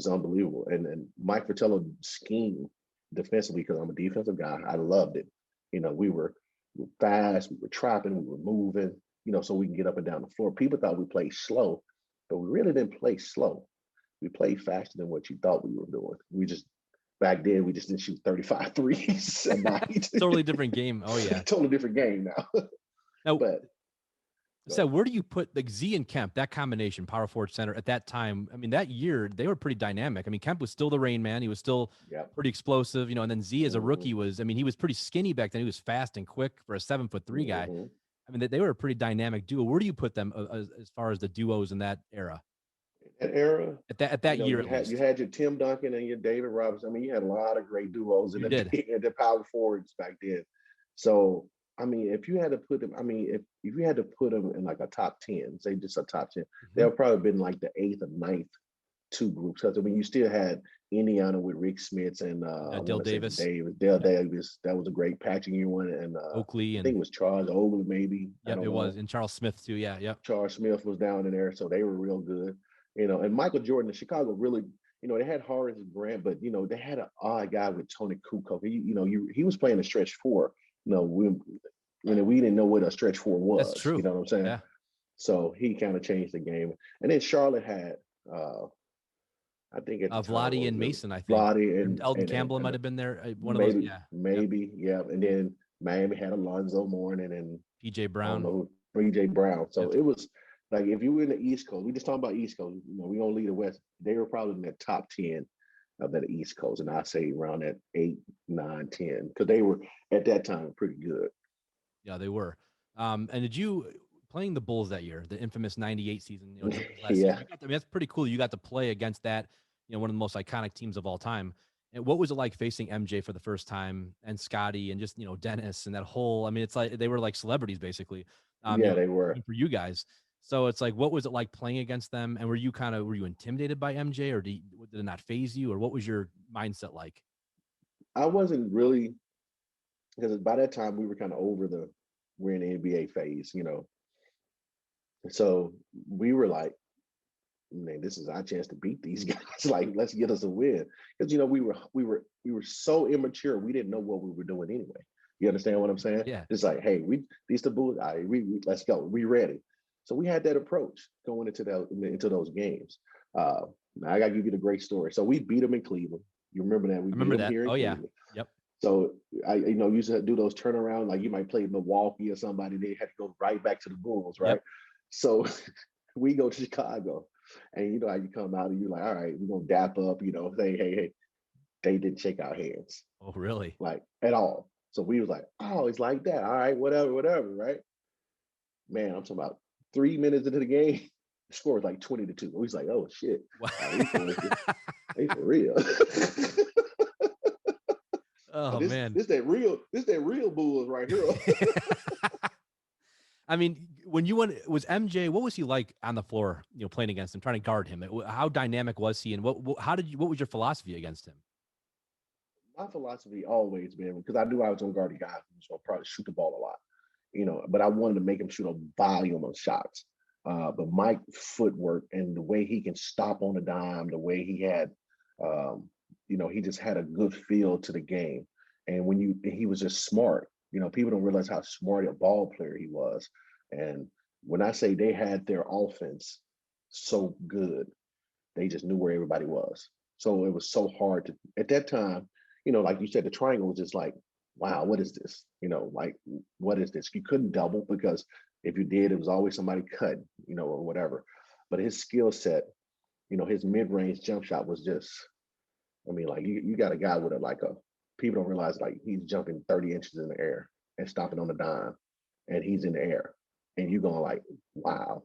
unbelievable. And Mike Fratello scheme defensively, because I'm a defensive guy, I loved it. We were fast, we were trapping, we were moving. So we can get up and down the floor. People thought we played slow, but we really didn't play slow. We played faster than what you thought we were doing. Back then, we just didn't shoot 35 threes a night. Totally different game. Oh, yeah. Totally different game now. So where do you put like Z and Kemp, that combination, power forward center at that time? I mean, that year, they were pretty dynamic. I mean, Kemp was still the rain man. He was still pretty explosive, and then Z as a rookie he was pretty skinny back then. He was fast and quick for a 7'3" guy. I mean, they were a pretty dynamic duo. Where do you put them as far as the duos in that era? That era? At that year, you had your Tim Duncan and your David Robinson. I mean, you had a lot of great duos in the power forwards back then. So, I mean, if you had to put them, if you had to put them in like a top 10, say just a top 10, they'll probably been like the 8th or 9th 2 groups. Because I mean, you still had Indiana with Rick Smits and I Dill want to say Davis. Dale Yep. Davis. That was a great patching year one, and Oakley I think and it was Charles Oakley maybe. I yep, don't it was. know. And Charles Smith too. Yeah, yep. Charles Smith was down in there, so they were real good. And Michael Jordan in Chicago really, they had Horace Grant, but they had an odd guy with Tony Kukoc. He was playing a stretch four. We didn't know what a stretch four That's was. You true. know what I'm saying? Yeah. So he kind of changed the game. And then Charlotte had, I think at the time, Vladi what and was it? Mason, I think. Vlade And Eldon Campbell might have been there. One of those. maybe, Yeah. Yep. maybe, yeah. And then Miami had Alonzo Mourning and PJ I don't Brown. know, BJ Brown. So Yep. it was like if you were in the East Coast, we just talking about East Coast, we don't lead the West. They were probably in the top 10 of that East Coast. And I say around that 8, 9, 10, because they were at that time pretty good. Yeah, they were. And did you playing the Bulls that year, the infamous '98 season? Last Yeah. season, that's pretty cool. You got to play against that, one of the most iconic teams of all time. And what was it like facing MJ for the first time and Scotty and just Dennis and that whole? I mean, it's like they were like celebrities basically. Yeah, they were. For you guys. So it's like, what was it like playing against them? And were you intimidated by MJ, or did it not phase you, or what was your mindset like? I wasn't really, because by that time we were kind of we're in the NBA phase. So we were like, man, this is our chance to beat these guys. Like, let's get us a win. Because we were so immature, we didn't know what we were doing anyway. You understand what I'm saying? Yeah. It's like, hey, these the Bulls. All right, let's go. We ready. So we had that approach going into those games. Now I gotta give you the great story. So we beat them in Cleveland. You remember that? We remember beat them that. here in Cleveland. Yeah. Yep. So I used to do those turnaround, like you might play Milwaukee or somebody, they had to go right back to the Bulls, right? Yep. So we go to Chicago, and how you come out and you're like, all right, we're gonna dap up, say, hey, they didn't shake our hands. Oh, really? Like at all. So we was like, oh, it's like that. All right, whatever, right? Man, I'm talking about 3 minutes into the game, the score was like 20-2. We was like, oh shit. Wow. They for real. Oh man, this that real Bulls right here. I mean, when you was MJ, what was he like on the floor? Playing against him, trying to guard him. How dynamic was he, and what was your philosophy against him? My philosophy always been, because I knew I was gonna guard a guy who was gonna probably shoot the ball a lot, but I wanted to make him shoot a volume of shots. But Mike's footwork and the way he can stop on a dime, the way he had, he just had a good feel to the game. And he was just smart. People don't realize how smart a ball player he was. And when I say they had their offense so good, they just knew where everybody was. So it was so hard to, at that time, like you said, the triangle was just like, wow, what is this? Like, what is this? You couldn't double, because if you did, it was always somebody cut, or whatever. But his skill set, his mid-range jump shot was just, like you got a guy with people don't realize, like, he's jumping 30 inches in the air and stopping on the dime, and he's in the air, and you're going like, wow,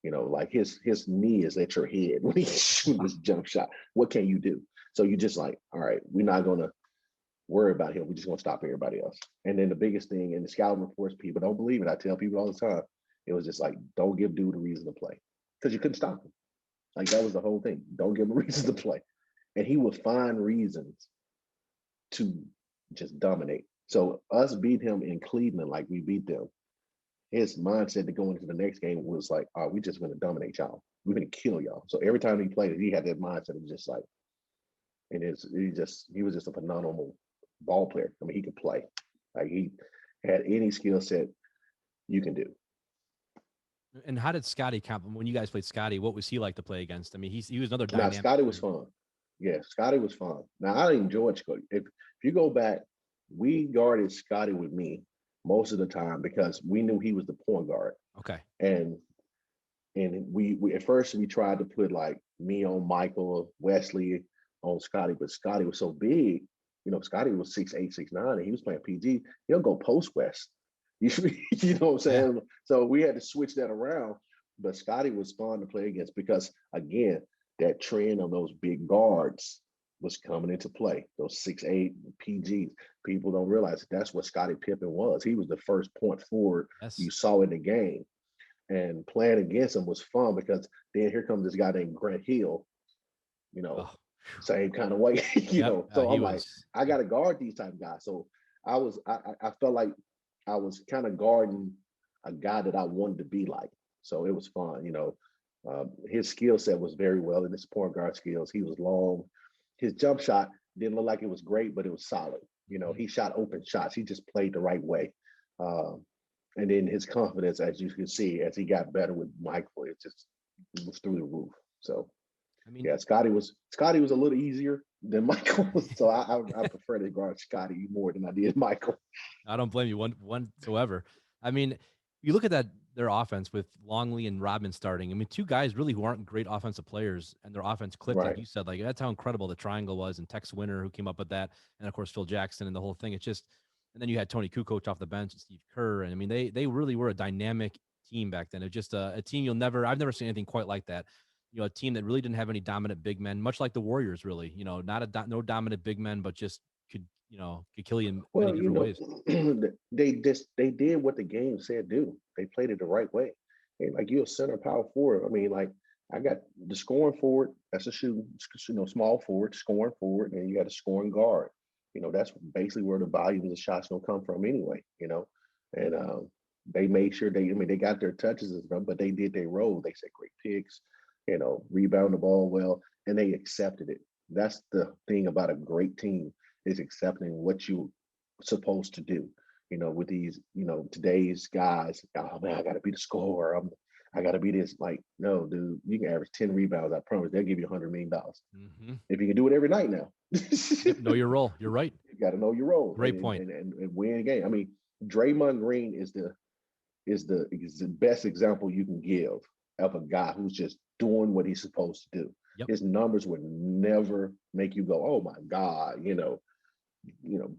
like his knee is at your head when he's shooting this jump shot. What can you do? So you just like, all right, we're not going to worry about him. We're just going to stop everybody else. And then the biggest thing in the scouting reports, people don't believe it. I tell people all the time, it was just like, don't give dude a reason to play, because you couldn't stop him. Like, that was the whole thing. Don't give him a reason to play. And he would find reasons to just dominate. So us beat him in Cleveland like we beat them, his mindset to go into the next game was like, oh, we just going to dominate y'all. We're going to kill y'all. So every time he played, he had that mindset of just like, and he was just a phenomenal ball player. I mean, he could play. Like, he had any skill set you can do. And how did Scotty count when you guys played Scotty? What was he like to play against? I mean, he was another dynamic. Now, Scotty was fun. Yeah, Scotty was fun. Now, I enjoyed Scotty. If you go back, we guarded Scotty with me most of the time because we knew he was the point guard. Okay. And we at first we tried to put like me on Michael, Wesley on Scotty, but Scotty was so big. Scotty was 6'8", 6'9", and he was playing PG. He'll go post West. You know what I'm saying? Yeah. So we had to switch that around. But Scotty was fun to play against because, again, that trend of those big guards was coming into play. Those 6'8" PGs. People don't realize that's what Scottie Pippen was. He was the first point forward you saw in the game. And playing against him was fun because then here comes this guy named Grant Hill, same kind of way, Yep. So He I'm like, was. I got to guard these type of guys. So I felt like I was kind of guarding a guy that I wanted to be like. So it was fun. His skill set was very well in his point guard skills. He was long. His jump shot didn't look like it was great, but it was solid. Mhm. He shot open shots. He just played the right way. Um, and then his confidence, as you can see, as he got better with Michael, it was through the roof. So I mean, yeah, Scotty was a little easier than Michael, so I prefer to guard Scotty more than I did Michael. I don't blame you one whatsoever. I mean, you look at their offense with Longley and Rodman starting. I mean, two guys really who aren't great offensive players, and their offense clicked, like Right. you said. Like that's how incredible the triangle was, and Tex Winter who came up with that, and of course Phil Jackson and the whole thing. It's just, and then you had Tony Kukoc off the bench and Steve Kerr, and I mean they really were a dynamic team back then. It's just a team I've never seen anything quite like that. A team that really didn't have any dominant big men, much like the Warriors. Really, not no dominant big men, but just could kill you in many Well, different ways. they did what the game said do. They played it the right way. And like you're a center power forward. I mean, like I got the scoring forward. That's a shooting, small forward, scoring forward, and you got a scoring guard. That's basically where the volume of the shots gonna come from anyway. And they made sure they got their touches and stuff, but they did their role. They set great picks, rebound the ball well, and they accepted it. That's the thing about a great team is accepting what you supposed to do. With these, today's guys, oh man, I gotta be the scorer. I gotta be this. Like, no, dude, you can average 10 rebounds. I promise they'll give you $100 million. Mm-hmm. If you can do it every night now. Yep, know your role. You're right. You gotta know your role Great point. and win a game. I mean, Draymond Green is the best example you can give of a guy who's just doing what he's supposed to do. Yep. His numbers would never make you go, oh my God,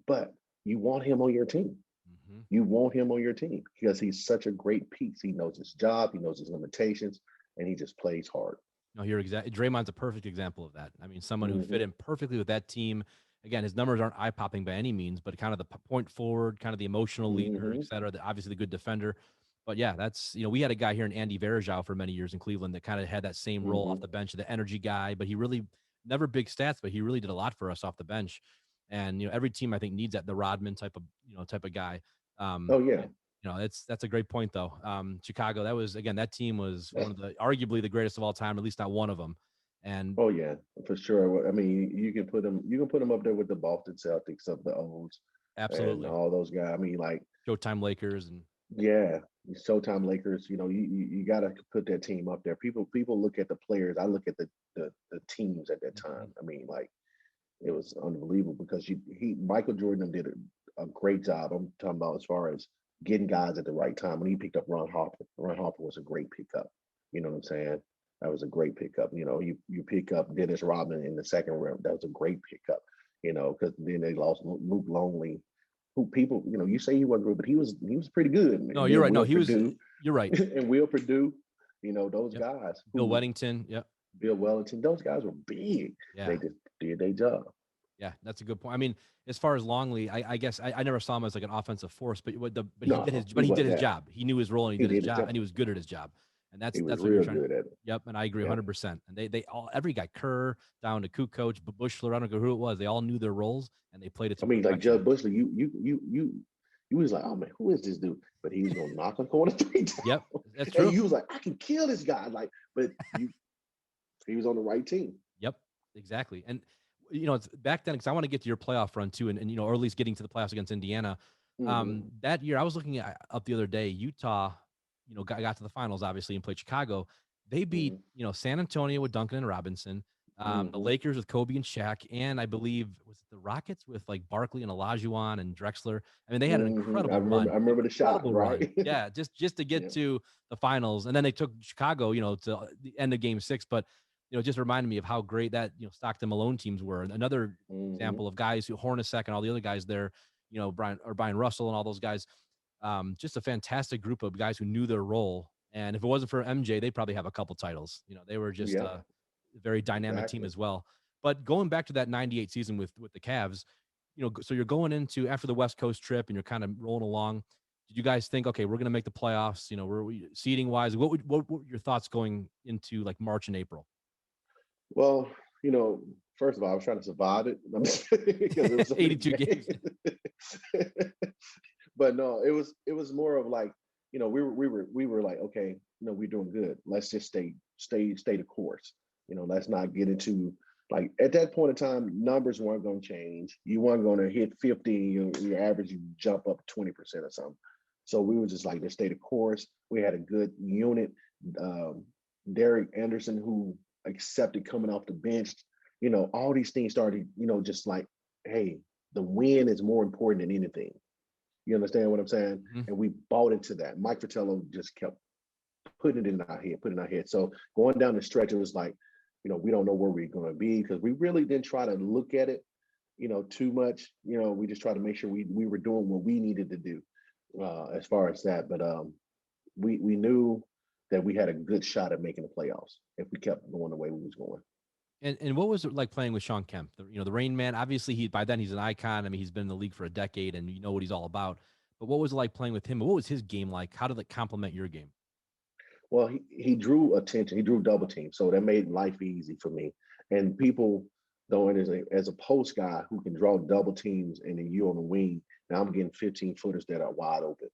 but you want him on your team. Mm-hmm. You want him on your team because he's such a great piece. He knows his job, he knows his limitations, and he just plays hard. No, you're exactly. Draymond's a perfect example of that. I mean, someone who fit Mm-hmm. in perfectly with that team. Again, his numbers aren't eye popping by any means, but kind of the point forward, kind of the emotional leader, Mm-hmm. et cetera. Obviously, the good defender. But yeah, that's we had a guy here in Andy Varejao for many years in Cleveland that kind of had that same role off Mm-hmm. the bench, the energy guy. But he really never big stats, but he really did a lot for us off the bench. And every team I think needs that the Rodman type of guy. Oh yeah. And, that's a great point though. Chicago, that team was one of the arguably the greatest of all time, at least not one of them. And Oh yeah, for sure. I mean, you can put them up there with the Boston Celtics of the olds and absolutely, all those guys. I mean, like Showtime Lakers and yeah, Showtime Lakers. You got to put that team up there. People look at the players. I look at the teams at that mm-hmm. time. I mean, like it was unbelievable because Michael Jordan did a great job. I'm talking about as far as getting guys at the right time. When he picked up Ron Harper, Ron Harper was a great pickup. You know what I'm saying? That was a great pickup. You pick up Dennis Rodman in the second round. That was a great pickup. Because then they lost Luke Longley, who people, you say he wasn't good, but he was pretty good. No, And you're then right. No, Will he was. Purdue You're right. and Will Purdue, those Yep. guys Bill who Weddington. Yep. Bill Wellington, those guys were big. They Yeah. just did their job. Yeah, that's a good point. I mean, as far as Longley, I guess I never saw him as like an offensive force, but No, he did wasn't his that. job. He knew his role and he He did his did his job, job. and he was good at his job. And He was that's what you're real trying. good at it. Yep, and I agree Yeah. 100%. And they all every guy, Kerr down to Kukoc, Bushler, I don't know who it was. They all knew their roles and they played it to I mean, like perfection. Jud Bushley, you was like, oh man, who is this dude? But he was gonna knock on corner 3 times. Yep, that's true. And you was like, I can kill this guy. Like, but he was on the right team. Yep, exactly. And it's back then because I want to get to your playoff run too, and or at least getting to the playoffs against Indiana. Mm-hmm. That year, I was looking up the other day. Utah, got to the finals obviously and played Chicago. They beat San Antonio with Duncan and Robinson. The Mm-hmm. Lakers with Kobe and Shaq, and I believe was it the Rockets with like Barkley and Olajuwon and Drexler. I mean, they had an Mm-hmm. incredible run. I remember the shot, Run. right? Yeah, just to get Yeah. to the finals, and then they took Chicago, to the end of Game 6. But just reminded me of how great that Stockton Malone teams were. And another example of guys who Hornacek and all the other guys there, Brian Russell and all those guys. Just a fantastic group of guys who knew their role. And if it wasn't for MJ, they'd probably have a couple titles. They were just a very dynamic team as well. But going back to that 98 season with the Cavs, so you're going into after the West Coast trip and you're kind of rolling along. Did you guys think, okay, we're going to make the playoffs? Seeding wise, what were your thoughts going into like March and April? Well, you know, first of all, I was trying to survive it because it was so 82 games. But no, it was more of like, we were like, okay, we're doing good. Let's just stay the course. Let's not get into, like, at that point in time, numbers weren't going to change. You weren't going to hit 50, your average, you jump up 20% or something. So we were just like, just stay the course. We had a good unit. Derek Anderson, who accepted coming off the bench, all these things started, just like, hey, the win is more important than anything. You understand what I'm saying? Mm-hmm. And we bought into that. Mike Fratello just kept putting it in our head. So going down the stretch, it was like, we don't know where we're going to be, because we really didn't try to look at it, too much. We just tried to make sure we were doing what we needed to do as far as that. But we knew that we had a good shot at making the playoffs if we kept going the way we was going. And what was it like playing with Sean Kemp? The Rain Man. Obviously, by then he's an icon. I mean, he's been in the league for a decade, and you know what he's all about. But what was it like playing with him? What was his game like? How did it complement your game? Well, he drew attention. He drew double team, so that made life easy for me. And people don't, as a post guy who can draw double teams, and then you on the wing. Now I'm getting 15 footers that are wide open.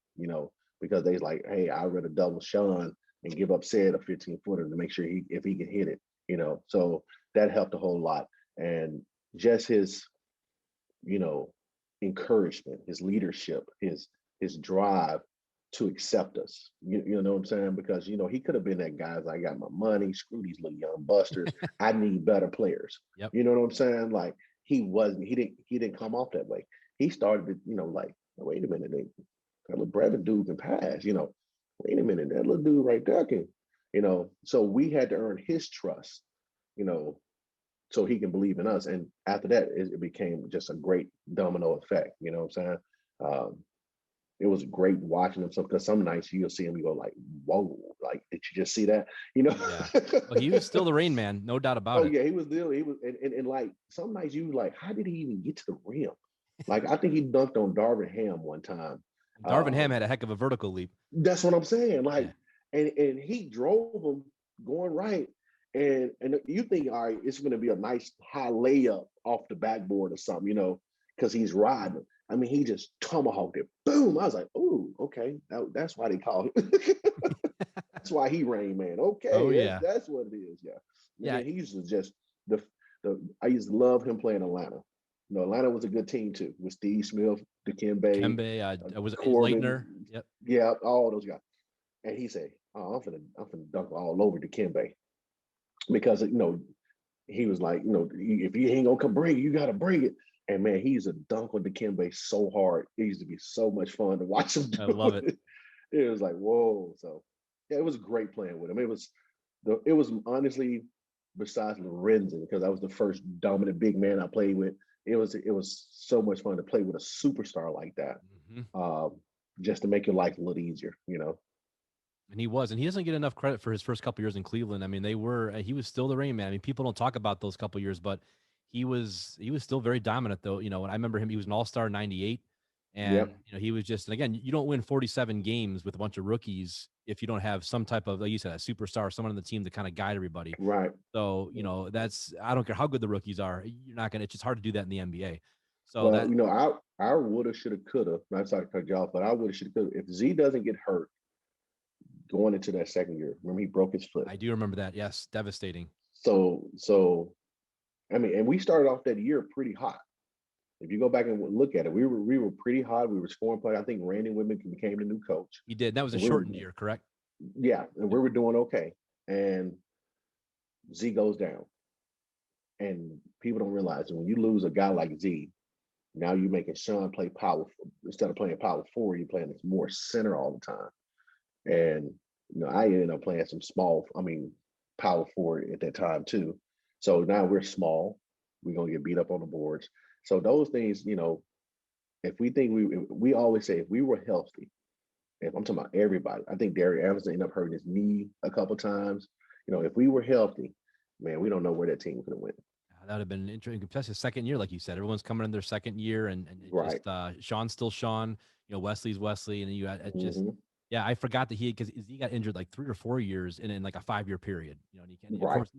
Because they's like, hey, I'd rather double Sean and give up Ced a 15 footer to make sure if he can hit it. So that helped a whole lot. And just his, encouragement, his leadership, his drive to accept us. You know what I'm saying? Because, he could have been that guy, I got my money, screw these little young busters. I need better players. Yep. You know what I'm saying? Like, he didn't come off that way. He started to, like, wait a minute, that little Brevin dude can pass, wait a minute, that little dude right there can, so we had to earn his trust, so he can believe in us. And after that, it became just a great domino effect. You know what I'm saying? It was great watching him. Because some nights you'll see him, you go like, whoa, like, did you just see that? Yeah. Well, he was still the Rain Man, no doubt about it. Oh yeah, he was, and like, some nights you like, how did he even get to the rim? Like, I think he dunked on Darvin Ham one time. Darvin Ham had a heck of a vertical leap. That's what I'm saying. Like, yeah. and he drove him going right. And you think, all right, it's going to be a nice high layup off the backboard or something, because he's riding. I mean, he just tomahawked it. Boom. I was like, oh, okay. That's why they call him. That's why he Rain Man. Okay. Oh, yeah. That's what it is. Yeah. Yeah. I mean, he's just I used to love him playing Atlanta. Atlanta was a good team too, with Steve Smith, Dikembe, was it Leitner? Yep. Yeah, all those guys. And he said, oh, I'm finna dunk all over Dikembe. Because, he was like, if you ain't gonna come bring it, you gotta bring it. And man, he used to dunk on Dikembe so hard. It used to be so much fun to watch him do. I love it. It was like, whoa. So yeah, it was great playing with him. It was honestly, besides Lorenzen, because I was the first dominant big man I played with, it was so much fun to play with a superstar like that. Mm-hmm. Just to make your life a little easier, And he doesn't get enough credit for his first couple years in Cleveland. I mean, he was still the Rain Man. I mean, people don't talk about those couple years, but he was still very dominant though. And I remember him, he was an all-star in 98. And, he was just, and again, you don't win 47 games with a bunch of rookies if you don't have some type of, like you said, a superstar or someone on the team to kind of guide everybody. Right. So, I don't care how good the rookies are. You're not going to, it's just hard to do that in the NBA. So I woulda, shoulda, coulda, not sorry to cut you off, but I woulda, shoulda, coulda. If Z doesn't get hurt going into that second year, remember he broke his foot. I do remember that. Yes. Devastating. So, I mean, and we started off that year pretty hot. If you go back and look at it, we were pretty hot. We were scoring play. I think Randy Whitman became the new coach. He did. That was a shortened year, correct? Yeah, and we were doing okay. And Z goes down. And people don't realize that when you lose a guy like Z, now you're making Sean play power. Instead of playing power forward, you're playing more center all the time. And I ended up playing some power forward at that time too. So now we're small. We're gonna get beat up on the boards. So those things, if we think we always say if we were healthy, if I'm talking about everybody, I think Derek Anderson ended up hurting his knee a couple times. If we were healthy, man, we don't know where that team could have went. That would have been interesting. Especially second year, like you said, everyone's coming in their second year, and right. Just Sean's still Sean. Wesley's Wesley, and you had just Yeah, I forgot that he got injured like 3 or 4 years in like a 5-year period. And of Right, course,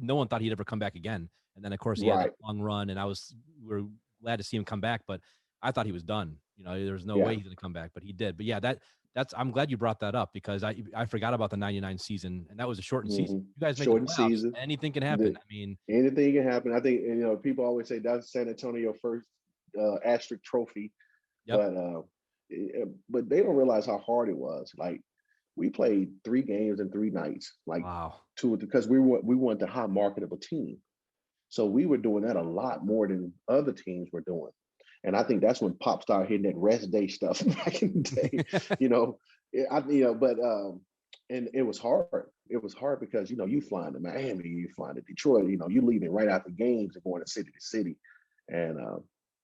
no one thought he'd ever come back again. And then of course he had that right, long run, and we were glad to see him come back. But I thought he was done. There was no yeah, way he's going to come back, but he did. But yeah, that's I'm glad you brought that up, because I forgot about the '99 season, and that was a shortened season. hmm You guys make the shortened playoffs, season. anything can happen. The, I mean, anything can happen. I think people always say that's San Antonio first asterisk trophy, yep. but but they don't realize how hard it was. Like we played 3 games in 3 nights, like Wow. two because we weren't the high marketable team. So we were doing that a lot more than other teams were doing. And I think that's when Pop started hitting that rest day stuff back in the day. you know, but and it was hard. It was hard because you flying to Miami, you flying to Detroit. You leaving right after games and going to city, and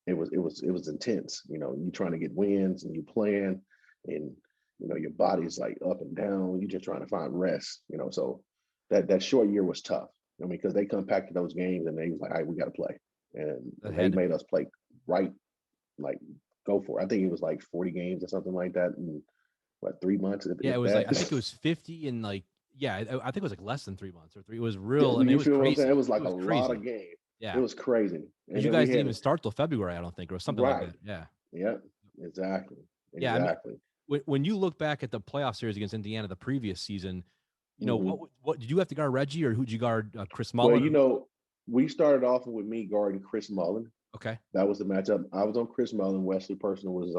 it was intense. You trying to get wins and you playing, and your body's like up and down. You just trying to find rest. So that short year was tough. I mean, because they compacted those games and they was like, all right, we got to play. And they made us play right, like go for it. I think it was like 40 games or something like that in 3 months. Yeah, it was that. like, I think it was 50 and like, yeah, I think it was like less than 3 months or three. It was Yeah, real. I mean, it you was feel what I'm saying? It crazy. was It like a was lot of crazy. games. It Yeah. was crazy. And Because you then we guys didn't had even start till February, I don't think, or something like right. that. Yeah. Yep. Exactly. Yeah. I mean, Exactly. when you look back at the playoff series against Indiana the previous season, hmm what did you have to guard Reggie, or who'd you guard, Chris Well, Mullin? we started off with me guarding Chris Mullin. Okay. That was the matchup. I was on Chris Mullin. Wesley Person was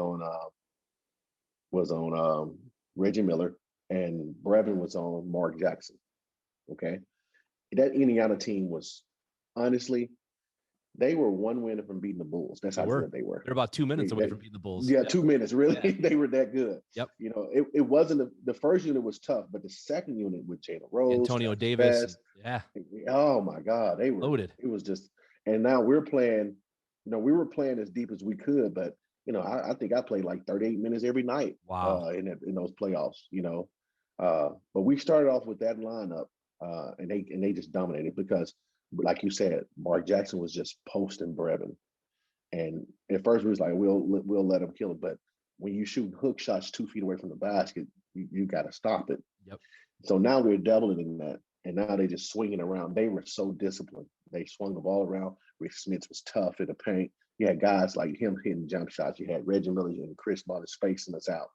on Reggie Miller, and Brevin was on Mark Jackson. Okay, that Indiana team was honestly, they were one win from beating the Bulls. That's They how were. good they were. They're about 2 minutes away They- from beating the Bulls. yeah, Yep. 2 minutes. Really, Yeah. they were that good. Yep. It wasn't the first unit was tough, but the second unit with Jalen Rose, Antonio Travis Davis. Best, Yeah. oh my God, they were. Loaded. It was just, and now we're playing. We were playing as deep as we could, but I think I played like 38 minutes every night Wow. in those playoffs. But we started off with that lineup, and they just dominated because, like you said, Mark Jackson was just posting Brevin, and at first we was like, we'll let him kill it, but when you shoot hook shots 2 feet away from the basket, you got to stop it. Yep. So now we're doubling in that, and now they just swinging around. They were so disciplined. They swung the ball around. Rick Smith was tough in the paint. You had guys like him hitting jump shots. You had Reggie Miller and Chris Mullin spacing us out.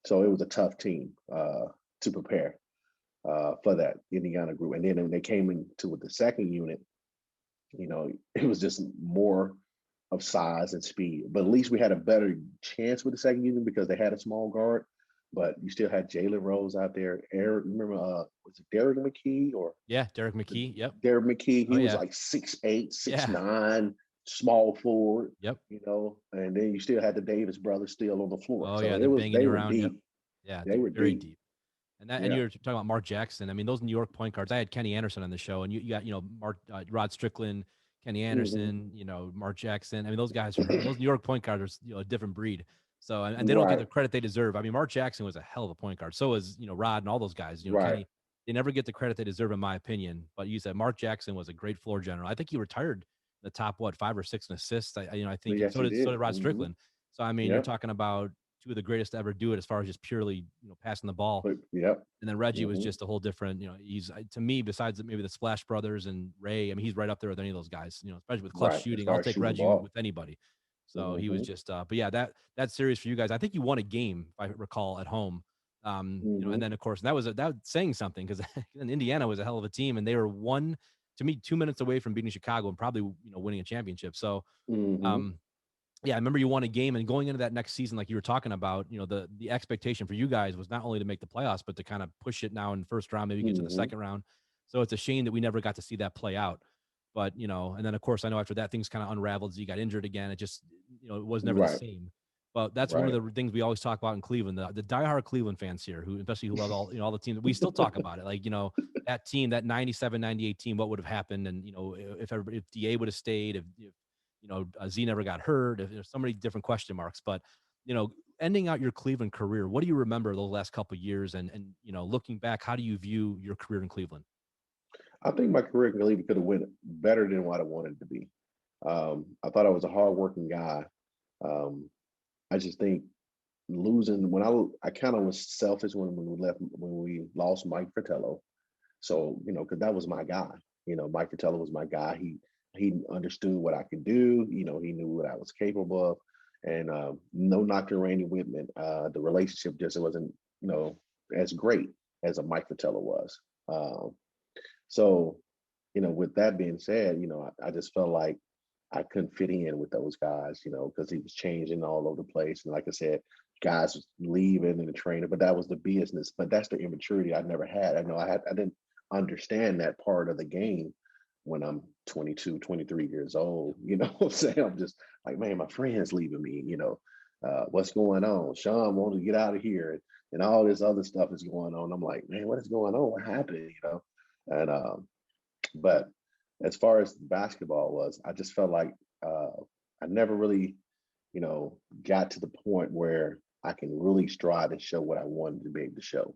So it was a tough team to prepare for that Indiana group. And then when they came into with the second unit, it was just more of size and speed. But at least we had a better chance with the second unit because they had a small guard. But you still had Jalen Rose out there. Remember, was it Derek McKee or? Yeah, Derek McKee. Yep. Derek McKee. He was yeah. like 6'8", 6'9", Yeah. small forward. Yep. And then you still had the Davis brothers still on the floor. Oh So yeah, it they're was banging they you were around. deep. Yep. Yeah, They were very deep. deep. And you're talking about Mark Jackson. I mean, those New York point guards. I had Kenny Anderson on the show, and you got Mark Rod Strickland, Kenny Anderson, Mark Jackson. I mean, those guys those New York point guards are a different breed. So and they don't get the credit they deserve. I mean, Mark Jackson was a hell of a point guard. So is Rod and all those guys. Kenny. They never get the credit they deserve, in my opinion. But you said Mark Jackson was a great floor general. I think he retired the top 5 or 6 in assists. I think Yes, so did Rod Mm-hmm. Strickland. So I mean, you're talking about two of the greatest to ever do it as far as just purely passing the ball. Yep. And then Reggie was just a whole different, he's, to me, besides maybe the Splash Brothers and Ray, I mean, he's right up there with any of those guys, especially with clutch shooting. I'll take Reggie with anybody. So he was just, but yeah, that series for you guys, I think you won a game, if I recall, at home. And then of course, that was saying something, because Indiana was a hell of a team, and they were 2 minutes away from beating Chicago and probably, winning a championship. So, yeah, I remember you won a game, and going into that next season, like you were talking about, the expectation for you guys was not only to make the playoffs, but to kind of push it now in the first round, maybe get to the second round. So it's a shame that we never got to see that play out. But, and then of course, I know after that, things kind of unraveled as you got injured again. It just, it was never the same. But that's one of the things we always talk about in Cleveland, the diehard Cleveland fans here, especially who love all the teams. We still talk about it. Like, that team, that 97, 98 team, what would have happened? And, if DA would have stayed, if Z never got hurt. There's so many different question marks, but ending out your Cleveland career, what do you remember those last couple of years? And looking back, how do you view your career in Cleveland? I think my career in Cleveland could have went better than what I wanted it to be. I thought I was a hardworking guy. I just think losing when I kind of was selfish when we lost Mike Fratello. So, because that was my guy. Mike Fratello was my guy. He understood what I could do. He knew what I was capable of. And no knock to Randy Whitman. The relationship just wasn't, as great as a Mike Fratello was. So, with that being said, I just felt like I couldn't fit in with those guys, because he was changing all over the place. And like I said, guys was leaving and the trainer, but that was the business. But that's the immaturity I never had. I didn't understand that part of the game when I'm 22, 23 years old. You know what I'm saying? I'm just like, man, my friend's leaving me, what's going on? Sean wanted to get out of here and all this other stuff is going on. I'm like, man, what is going on? What happened? And but as far as basketball was, I just felt like I never really, got to the point where I can really strive and show what I wanted to be able to show,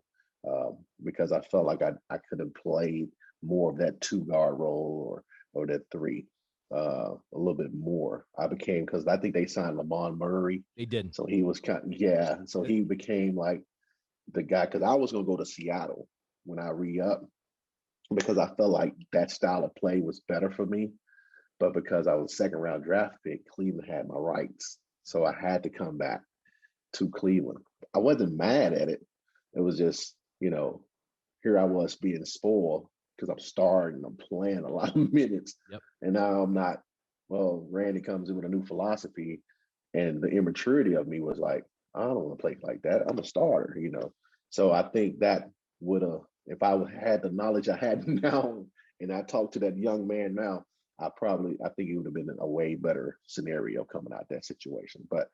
because I felt like I could have played more of that 2 guard role or that 3 a little bit more. Because I think they signed Lamont Murray. They did. So he was So he became like the guy, because I was going to go to Seattle when I re-up, because I felt like that style of play was better for me. But because I was second round draft pick, Cleveland had my rights. So I had to come back to Cleveland. I wasn't mad at it. It was just, here I was being spoiled because I'm starting, I'm playing a lot of minutes. Yep. And now I'm not. Well, Randy comes in with a new philosophy, and the immaturity of me was like, I don't want to play like that. I'm a starter, So I think that would have, if I had the knowledge I had now, and I talked to that young man now, I think it would have been a way better scenario coming out that situation. But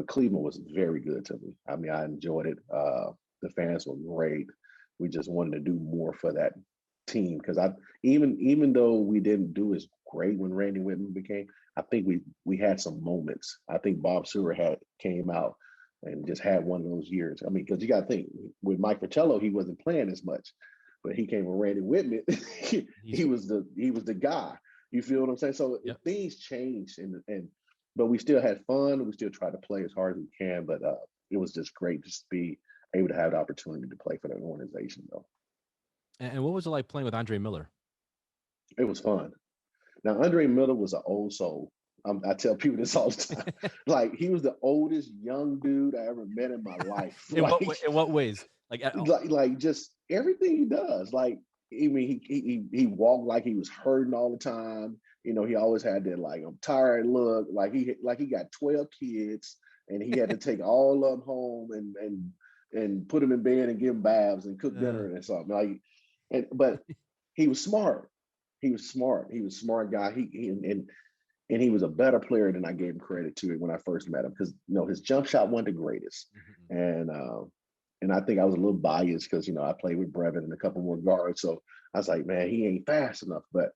Cleveland was very good to me. I mean, I enjoyed it. The fans were great. We just wanted to do more for that team, because even though we didn't do as great when Randy Whitman became, I think we had some moments. I think Bob Seward came out and just had one of those years. I mean, because you got to think, with Mike Fratello, he wasn't playing as much, but he came with Randy Whitman. he was the guy. You feel what I'm saying? So yep. Things changed, but we still had fun. We still tried to play as hard as we can. But it was just great to be able to have the opportunity to play for that organization, though. And what was it like playing with Andre Miller? It was fun. Now, Andre Miller was an old soul. I tell people this all the time. Like, he was the oldest young dude I ever met in my life. In what ways? Like just everything he does. Like, I mean, he walked like he was hurting all the time. He always had that like, I'm tired look. Like he got 12 kids, and he had to take all of them home and put them in bed and give them baths and cook dinner and something. But he was smart. He was smart. He was a smart guy. And he was a better player than I gave him credit to when I first met him, because his jump shot wasn't the greatest, and I think I was a little biased because I played with Brevin and a couple more guards, so I was like, man, he ain't fast enough. But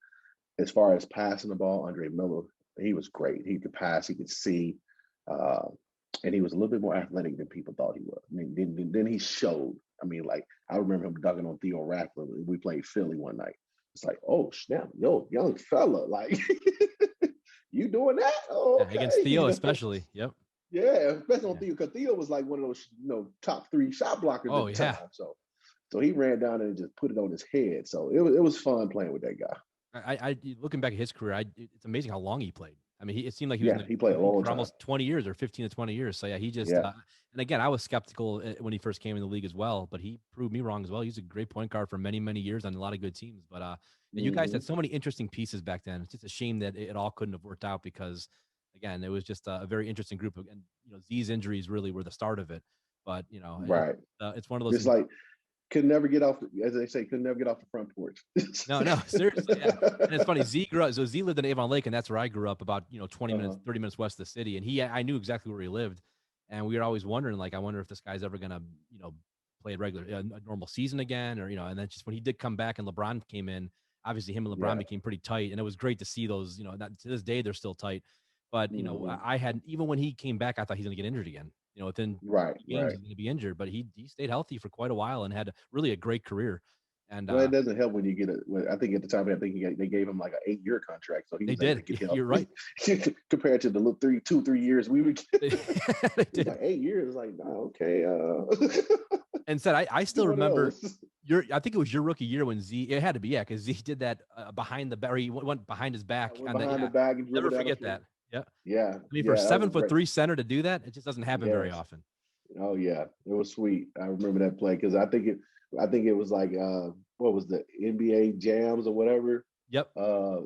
as far as passing the ball, Andre Miller, he was great. He could pass, he could see, and he was a little bit more athletic than people thought he was. I mean, then he showed. I mean, like, I remember him dunking on Theo Rackler. We played Philly one night. It's like, oh snap, yo, young fella, like. You doing that? Oh, okay. Against Theo, especially. Yep. Yeah, especially on Theo, because Theo was like one of those, top 3 shot blockers at the time. So he ran down and just put it on his head. So it was fun playing with that guy. I looking back at his career, it's amazing how long he played. I mean, it seemed like he was he played a long time, almost 20 years or 15 to 20 years. So yeah, he just and again, I was skeptical when he first came in the league as well, but he proved me wrong as well. He's a great point guard for many, many years on a lot of good teams. But you guys had so many interesting pieces back then. It's just a shame that it all couldn't have worked out, because again, it was just a very interesting group of, and Z's injuries really were the start of it. But right, it's one of those. It's like could never get off, as they say, could never get off the front porch. No, seriously. Yeah. And it's funny. Z lived in Avon Lake, and that's where I grew up, about 20 minutes, 30 minutes west of the city. And I knew exactly where he lived, and we were always wondering, like, I wonder if this guy's ever gonna, play a normal season again, or and then just when he did come back and LeBron came in, obviously him and LeBron became pretty tight, and it was great to see those. To this day they're still tight, but I had, even when he came back, I thought he's gonna get injured again. Within games he's going to be injured, but he stayed healthy for quite a while and had really a great career. And well, it doesn't help when you get I think at the time, they gave him like an 8-year contract, so he they was able did. to get You're right. compared to the little 3 years we were They getting. did. Like 8 years, like, oh, okay. And said, I still One of remember those. I think it was your rookie year when Z, it had to be, yeah, because Z did that behind the back, or he went behind his I back went on the, behind yeah. the bag and Never dribbled down the forget floor. that. Yeah. I Yeah, mean, for yeah, that was great. 7'3" center to do that, it just doesn't happen very Yes. often. Oh yeah, it was sweet. I remember that play because I think it was like what was the NBA Jams or whatever. Yep.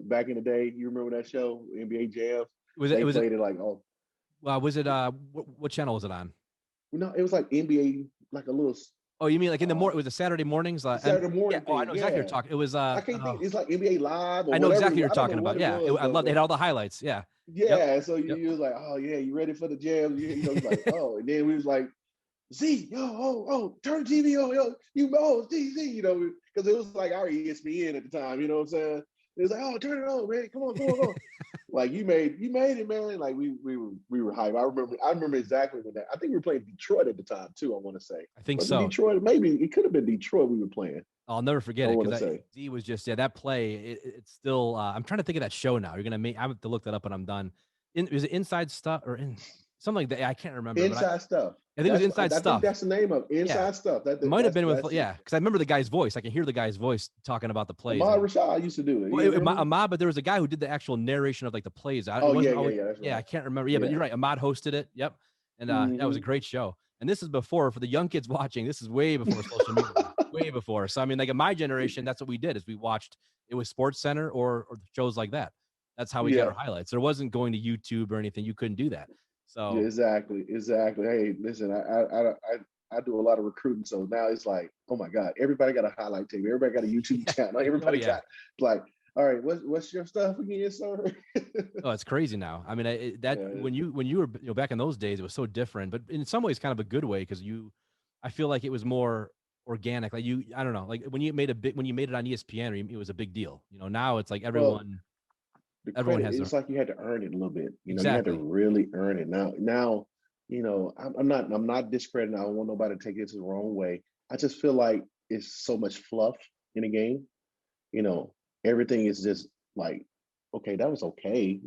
Back in the day, you remember that show, NBA Jams? It They was it, played it like was it, what channel was it on? no, it was like NBA, like a little Oh, you mean like in the morning? It was a Saturday mornings? Saturday Yeah. morning Oh, I thing. know exactly what you're Yeah, talking. It was, I can't think. It's like NBA Live or I know whatever. exactly what you're I don't know talking what about. it Yeah. was I though. love, they had all the highlights. Yeah. Yep. Yeah, so Yep. you was like, oh yeah, you ready for the jam? You know, like, oh, and then we was like, Z, yo, turn the TV on, yo, Z, you know, because it was like our ESPN at the time, you know what I'm saying? It was like, oh, turn it on, man, come on. Like you made it, man. Like we were hype. I remember exactly when that. I think we were playing Detroit at the time too. I want to say, I think was it so. Detroit? Maybe it could have been Detroit. We were playing. I'll never I forget it want to because say. Z was just, yeah, that play. It's still, I'm trying to think of that show now. You're going to make, I have to look that up when I'm done. Was it Inside Stuff or something like that? I can't remember, but Inside Stuff. I think it was Inside I think Stuff. that's the name of Yeah. Inside Stuff. It might have been with, yeah, because I remember the guy's voice. I can hear the guy's voice talking about the plays. Ahmad Rashad used to do it. Well, Ahmad, but there was a guy who did the actual narration of like the plays. It wasn't always, That's right. I can't remember. Yeah, but you're right. Ahmad hosted it. Yep. And that was a great show. And this is before, for the young kids watching, this is way before social media, way before. So, I mean, like in my generation, that's what we did is we watched, it was Sports Center or shows like that. That's how we got our highlights. There wasn't going to YouTube or anything. You couldn't do that. So yeah, exactly. Hey, listen, I do a lot of recruiting, so now it's like, oh my God, everybody got a highlight tape, everybody got a YouTube channel, everybody got like, all right, what's your stuff again, sir? Oh, it's crazy now. I mean, when you were back in those days, it was so different, but in some ways, kind of a good way because I feel like it was more organic. Like I don't know, like when you made it on ESPN, it was a big deal. Now it's like everyone. The Everyone credit, has it's like you had to earn it a little bit. You exactly. had to really earn it. Now, I'm not discrediting. I don't want nobody to take this the wrong way. I just feel like it's so much fluff in the game. Everything is just like, okay, that was okay,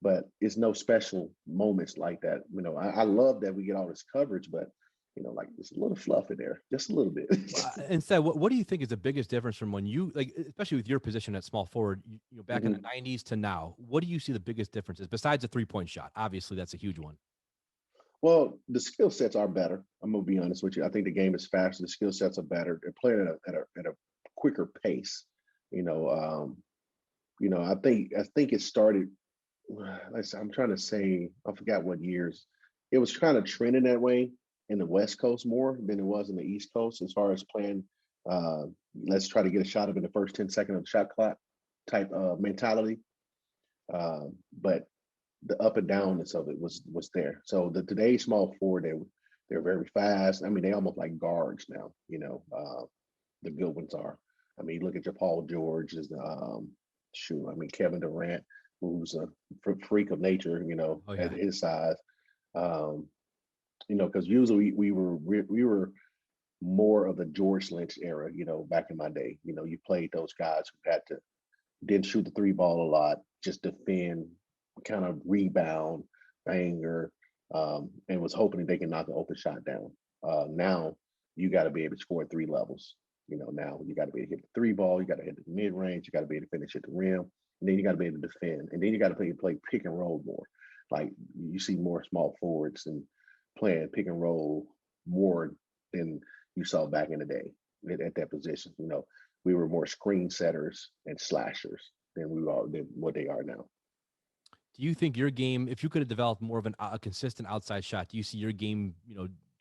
but it's no special moments like that. I love that we get all this coverage, but like it's a little fluff in there, just a little bit. Instead, what do you think is the biggest difference from when you, like, especially with your position at small forward, back in the 90s to now? What do you see the biggest differences besides the 3-point shot? Obviously, that's a huge one. Well, the skill sets are better. I'm gonna be honest with you. I think the game is faster. The skill sets are better. They're playing at a quicker pace. I think it started. I'm trying to say, I forgot what years. It was kind of trending that way in the West Coast more than it was in the East Coast as far as playing. Let's try to get a shot up in the first 10 seconds of the shot clock type mentality. But the up and downness of it was there. So today's small forward, they're very fast. I mean, they almost like guards now. The good ones are. I mean, look at your Paul George is Kevin Durant, who's a freak of nature. At his size. Because usually we were more of the George Lynch era. Back in my day. You played those guys who didn't shoot the three ball a lot, just defend, kind of rebound, anger, and was hoping that they can knock an open shot down. Now you got to be able to score at three levels. Now you got to be able to hit the three ball, you got to hit the mid range, you got to be able to finish at the rim, and then you got to be able to defend, and then you got to play pick and roll more. Like you see more small forwards and playing pick and roll more than you saw back in the day at that position. We were more screen setters and slashers than what they are now. Do you think your game, if you could have developed more of a consistent outside shot, do you see your game,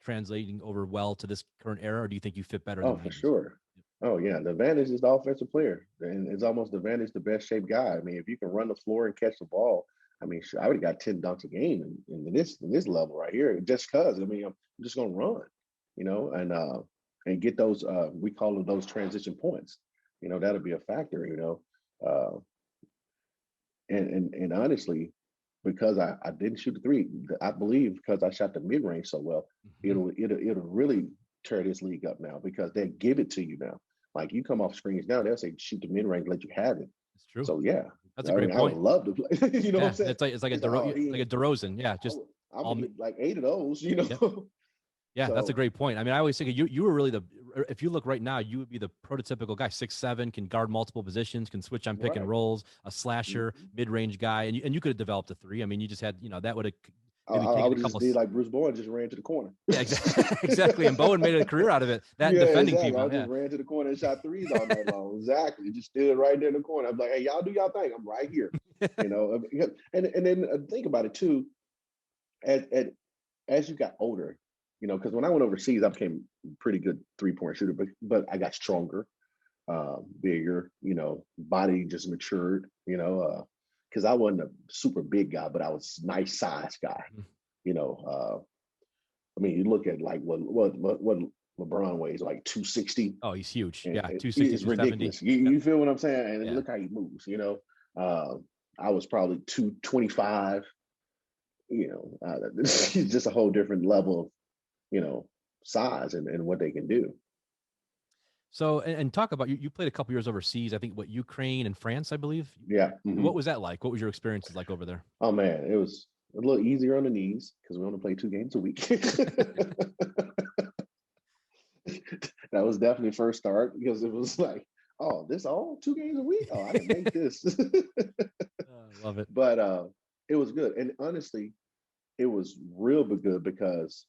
translating over well to this current era, or do you think you fit better? Oh, for sure. Oh, yeah. The advantage is the offensive player, and it's almost the advantage the best shaped guy. I mean, if you can run the floor and catch the ball, I mean, sure, I would have got 10 dunks a game in this level right here, just because. I mean, I'm just gonna run, and get those. We call them those transition points. That'll be a factor. And honestly, because I didn't shoot the three, I believe because I shot the mid range so well, it'll really tear this league up now because they give it to you now. Like you come off screens now, they'll say shoot the mid range, let you have it. It's true. So yeah, That's a great I would point. love to play. You know what I'm saying? It's like a DeRozan. Yeah, just I would get like 8 of those. You know. Yep. Yeah, that's a great point. I mean, I always think you were really if you look right now, you would be the prototypical guy, 6'7", can guard multiple positions, can switch on pick and rolls, a slasher, mid-range guy, and you could have developed a three. I mean, you just had, that would have maybe taken I would a just couple. did like Bruce Bowen, just ran to the corner. Yeah, exactly. And Bowen made a career out of it. That defending exactly. people. I just ran to the corner and shot threes all night long. Exactly. Just stood right there in the corner. I'm like, hey, y'all do y'all thing. I'm right here. And then think about it too. As you got older, because when I went overseas, I became a pretty good 3-point shooter, but I got stronger, bigger, body just matured, because I wasn't a super big guy, but I was a nice size guy. I mean, you look at like what LeBron weighs, like 260. Oh, he's huge. Yeah, 260, it's ridiculous. You feel what I'm saying? And look how he moves. I was probably 225. It's just a whole different level of size and what they can do. So, and talk about you played a couple years overseas, I think Ukraine and France, I believe. Yeah. Mm-hmm. What was that like? What was your experiences like over there? Oh man, it was a little easier on the knees because we only play 2 games a week. That was definitely first start because it was like, oh, this all 2 games a week? Oh, I didn't make this. I love it. But it was good. And honestly, it was real good because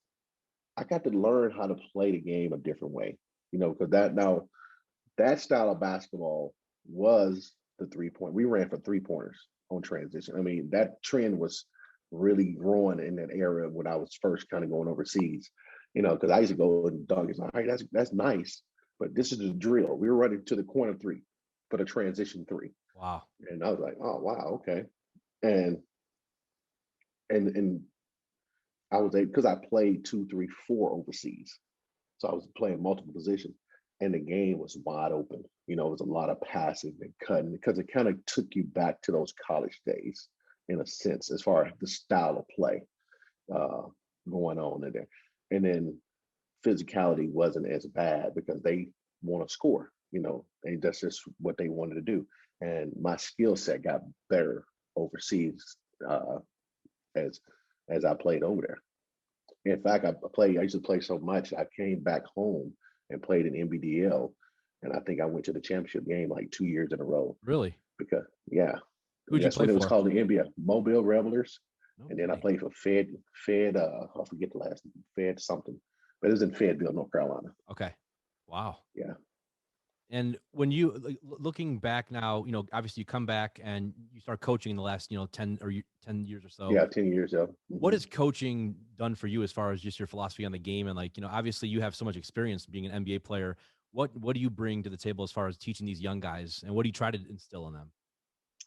I got to learn how to play the game a different way, because that style of basketball was the 3-point. We ran for 3-pointers on transition. I mean, that trend was really growing in that era when I was first kind of going overseas, because I used to go and dunk. It's like, all right, that's nice, but this is the drill. We were running to the corner 3 for the transition 3. Wow. And I was like, oh, wow, okay. And I was able, because I played 2, 3, 4 overseas. So I was playing multiple positions and the game was wide open. It was a lot of passing and cutting because it kind of took you back to those college days in a sense, as far as the style of play going on in there. And then physicality wasn't as bad because they want to score, that's just what they wanted to do. And my skill set got better overseas as I played over there. In fact, I used to play so much, I came back home and played in NBDL. And I think I went to the championship game like 2 years in a row. Really? Because, yeah. Who'd you play when for? It was called the NBA, Mobile Revelers. Okay. And then I played for Fed, I forget the last name, Fed something. But it was in Fayetteville, North Carolina. Okay. Wow. Yeah. And when you looking back now, obviously you come back and you start coaching in the last, 10 years or so. Yeah, 10 years. Yeah. Mm-hmm. What has coaching done for you as far as just your philosophy on the game? And obviously you have so much experience being an NBA player. What do you bring to the table as far as teaching these young guys, and what do you try to instill in them?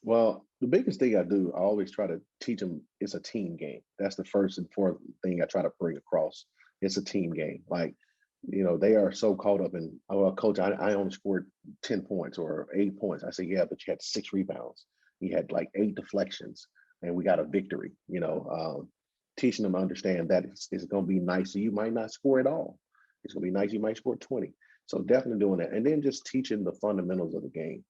Well, the biggest thing I do, I always try to teach them it's a team game. That's the first and fourth thing I try to bring across. It's a team game. Like, they are so caught up in, oh, coach, I only scored 10 points or 8 points. I say, yeah, but you had 6 rebounds. You had like 8 deflections and we got a victory, teaching them to understand that it's going to be nice. So you might not score at all. It's going to be nice. You might score 20. So definitely doing that. And then just teaching the fundamentals of the game.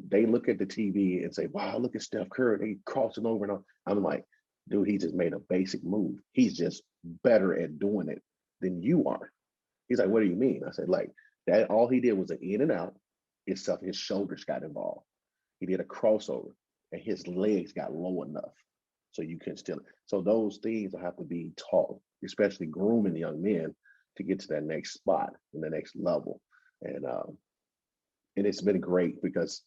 They look at the TV and say, wow, look at Steph Curry. They crossing over and on. I'm like, dude, he just made a basic move. He's just better at doing it than you are. He's like, what do you mean? I said, like, that all he did was an in and out. His shoulders got involved. He did a crossover and his legs got low enough so you can still. So those things have to be taught, especially grooming young men to get to that next spot and the next level. And it's been great because,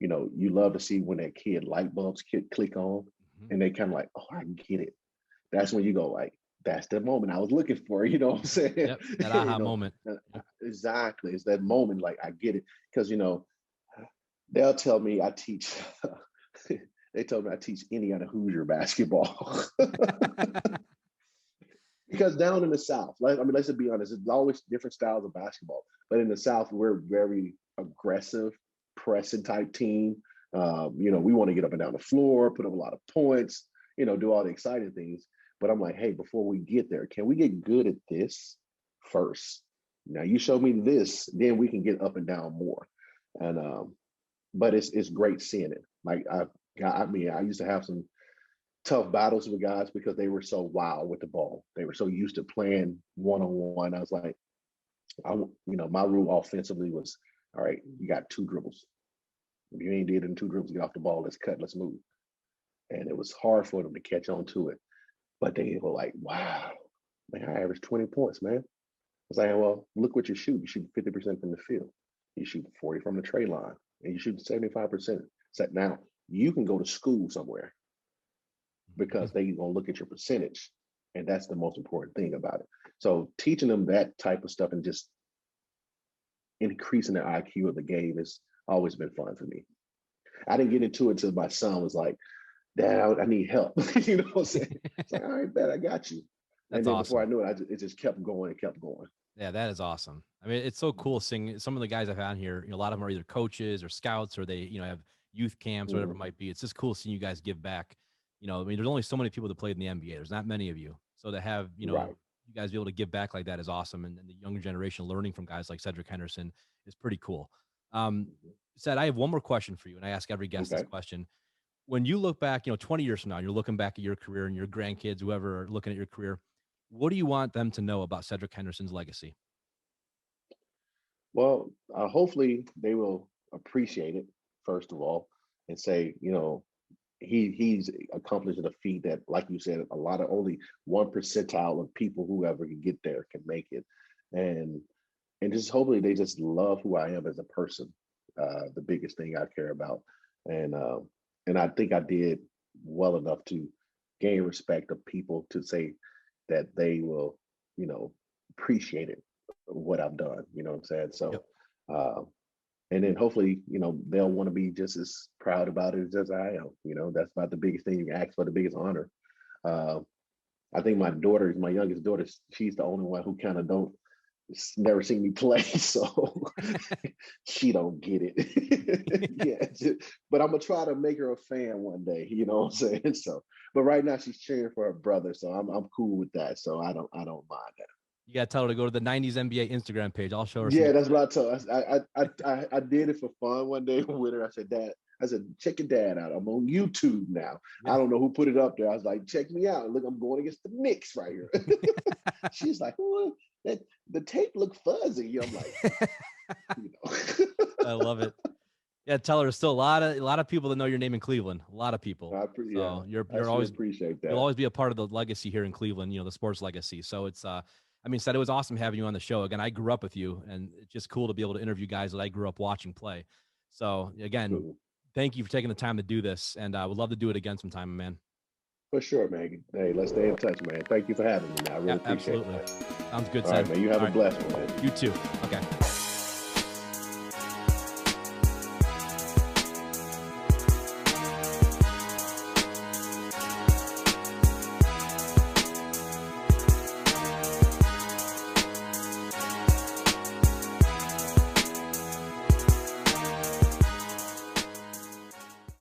you love to see when that kid light bulbs click on and they kind of like, oh, I get it. That's when you go like, that's the moment I was looking for, you know what I'm saying? Yep, that aha moment. Exactly. It's that moment, like I get it. Because, they'll tell me I teach, they told me I teach Indiana Hoosier basketball. Because down in the South, let's just be honest, there's always different styles of basketball. But in the South, we're very aggressive, pressing type team. We want to get up and down the floor, put up a lot of points, do all the exciting things. But I'm like, hey, before we get there, can we get good at this first? Now you show me this, then we can get up and down more. And but it's great seeing it. Like I used to have some tough battles with guys because they were so wild with the ball. They were so used to playing one-on-one. I was like, my rule offensively was, all right, you got 2 dribbles. If you ain't did it in 2 dribbles, get off the ball, let's cut, let's move. And it was hard for them to catch on to it. But they were like, wow, man, I averaged 20 points, man. I was like, well, look what you shoot. You shoot 50% from the field. You shoot 40 from the trade line. And you shoot 75%. So now you can go to school somewhere because they're going to look at your percentage. And that's the most important thing about it. So teaching them that type of stuff and just increasing their IQ of the game has always been fun for me. I didn't get into it until my son was like, Dad, I need help. You know what I'm saying? It's like, all right, bet I got you. That's and then awesome. Before I knew it, it just kept going and kept going. Yeah, that is awesome. I mean, it's so cool seeing some of the guys I've had here. A lot of them are either coaches or scouts, or they, have youth camps, or whatever it might be. It's just cool seeing you guys give back. I mean, there's only so many people that played in the NBA. There's not many of you. So to have, Right. you guys be able to give back like that is awesome. And the younger generation learning from guys like Cedric Henderson is pretty cool. Ced, I have one more question for you, and I ask every guest this question. When you look back, 20 years from now, you're looking back at your career and your grandkids, whoever are looking at your career, what do you want them to know about Cedric Henderson's legacy? Well, hopefully they will appreciate it, first of all, and say, he's accomplished a feat that, like you said, only 1 percentile of people who ever can get there can make it. And just hopefully they just love who I am as a person, the biggest thing I care about. And I think I did well enough to gain respect of people to say that they will, appreciate it, what I've done, you know what I'm saying? So, and then hopefully, they'll want to be just as proud about it as I am. That's about the biggest thing you can ask for, the biggest honor. I think my youngest daughter, she's the only one who kind of never seen me play, so she don't get it. But I'm gonna try to make her a fan one day, you know what I'm saying? So, but right now she's cheering for her brother, so I'm cool with that. So I don't mind that. You gotta tell her to go to the 90s NBA Instagram page. I'll show her. Yeah, that's what I told her. I did it for fun one day with her. I said, Dad, check your dad out. I'm on YouTube now. Yeah. I don't know who put it up there. I was like, check me out. Look, I'm going against the Knicks right here. She's like, well, the tape looked fuzzy. I'm like, I love it. Yeah, tell her there's still a lot of people that know your name in Cleveland. A lot of people. You're always appreciate that. You'll always be a part of the legacy here in Cleveland. The sports legacy. So it's Ced, it was awesome having you on the show. Again, I grew up with you, and it's just cool to be able to interview guys that I grew up watching play. So again, Thank you for taking the time to do this, and I would love to do it again sometime, man. For sure, man. Hey, let's stay in touch, man. Thank you for having me. I really appreciate it. Absolutely. Sounds good, All right, man. You have a blessed one, man. You too. Okay.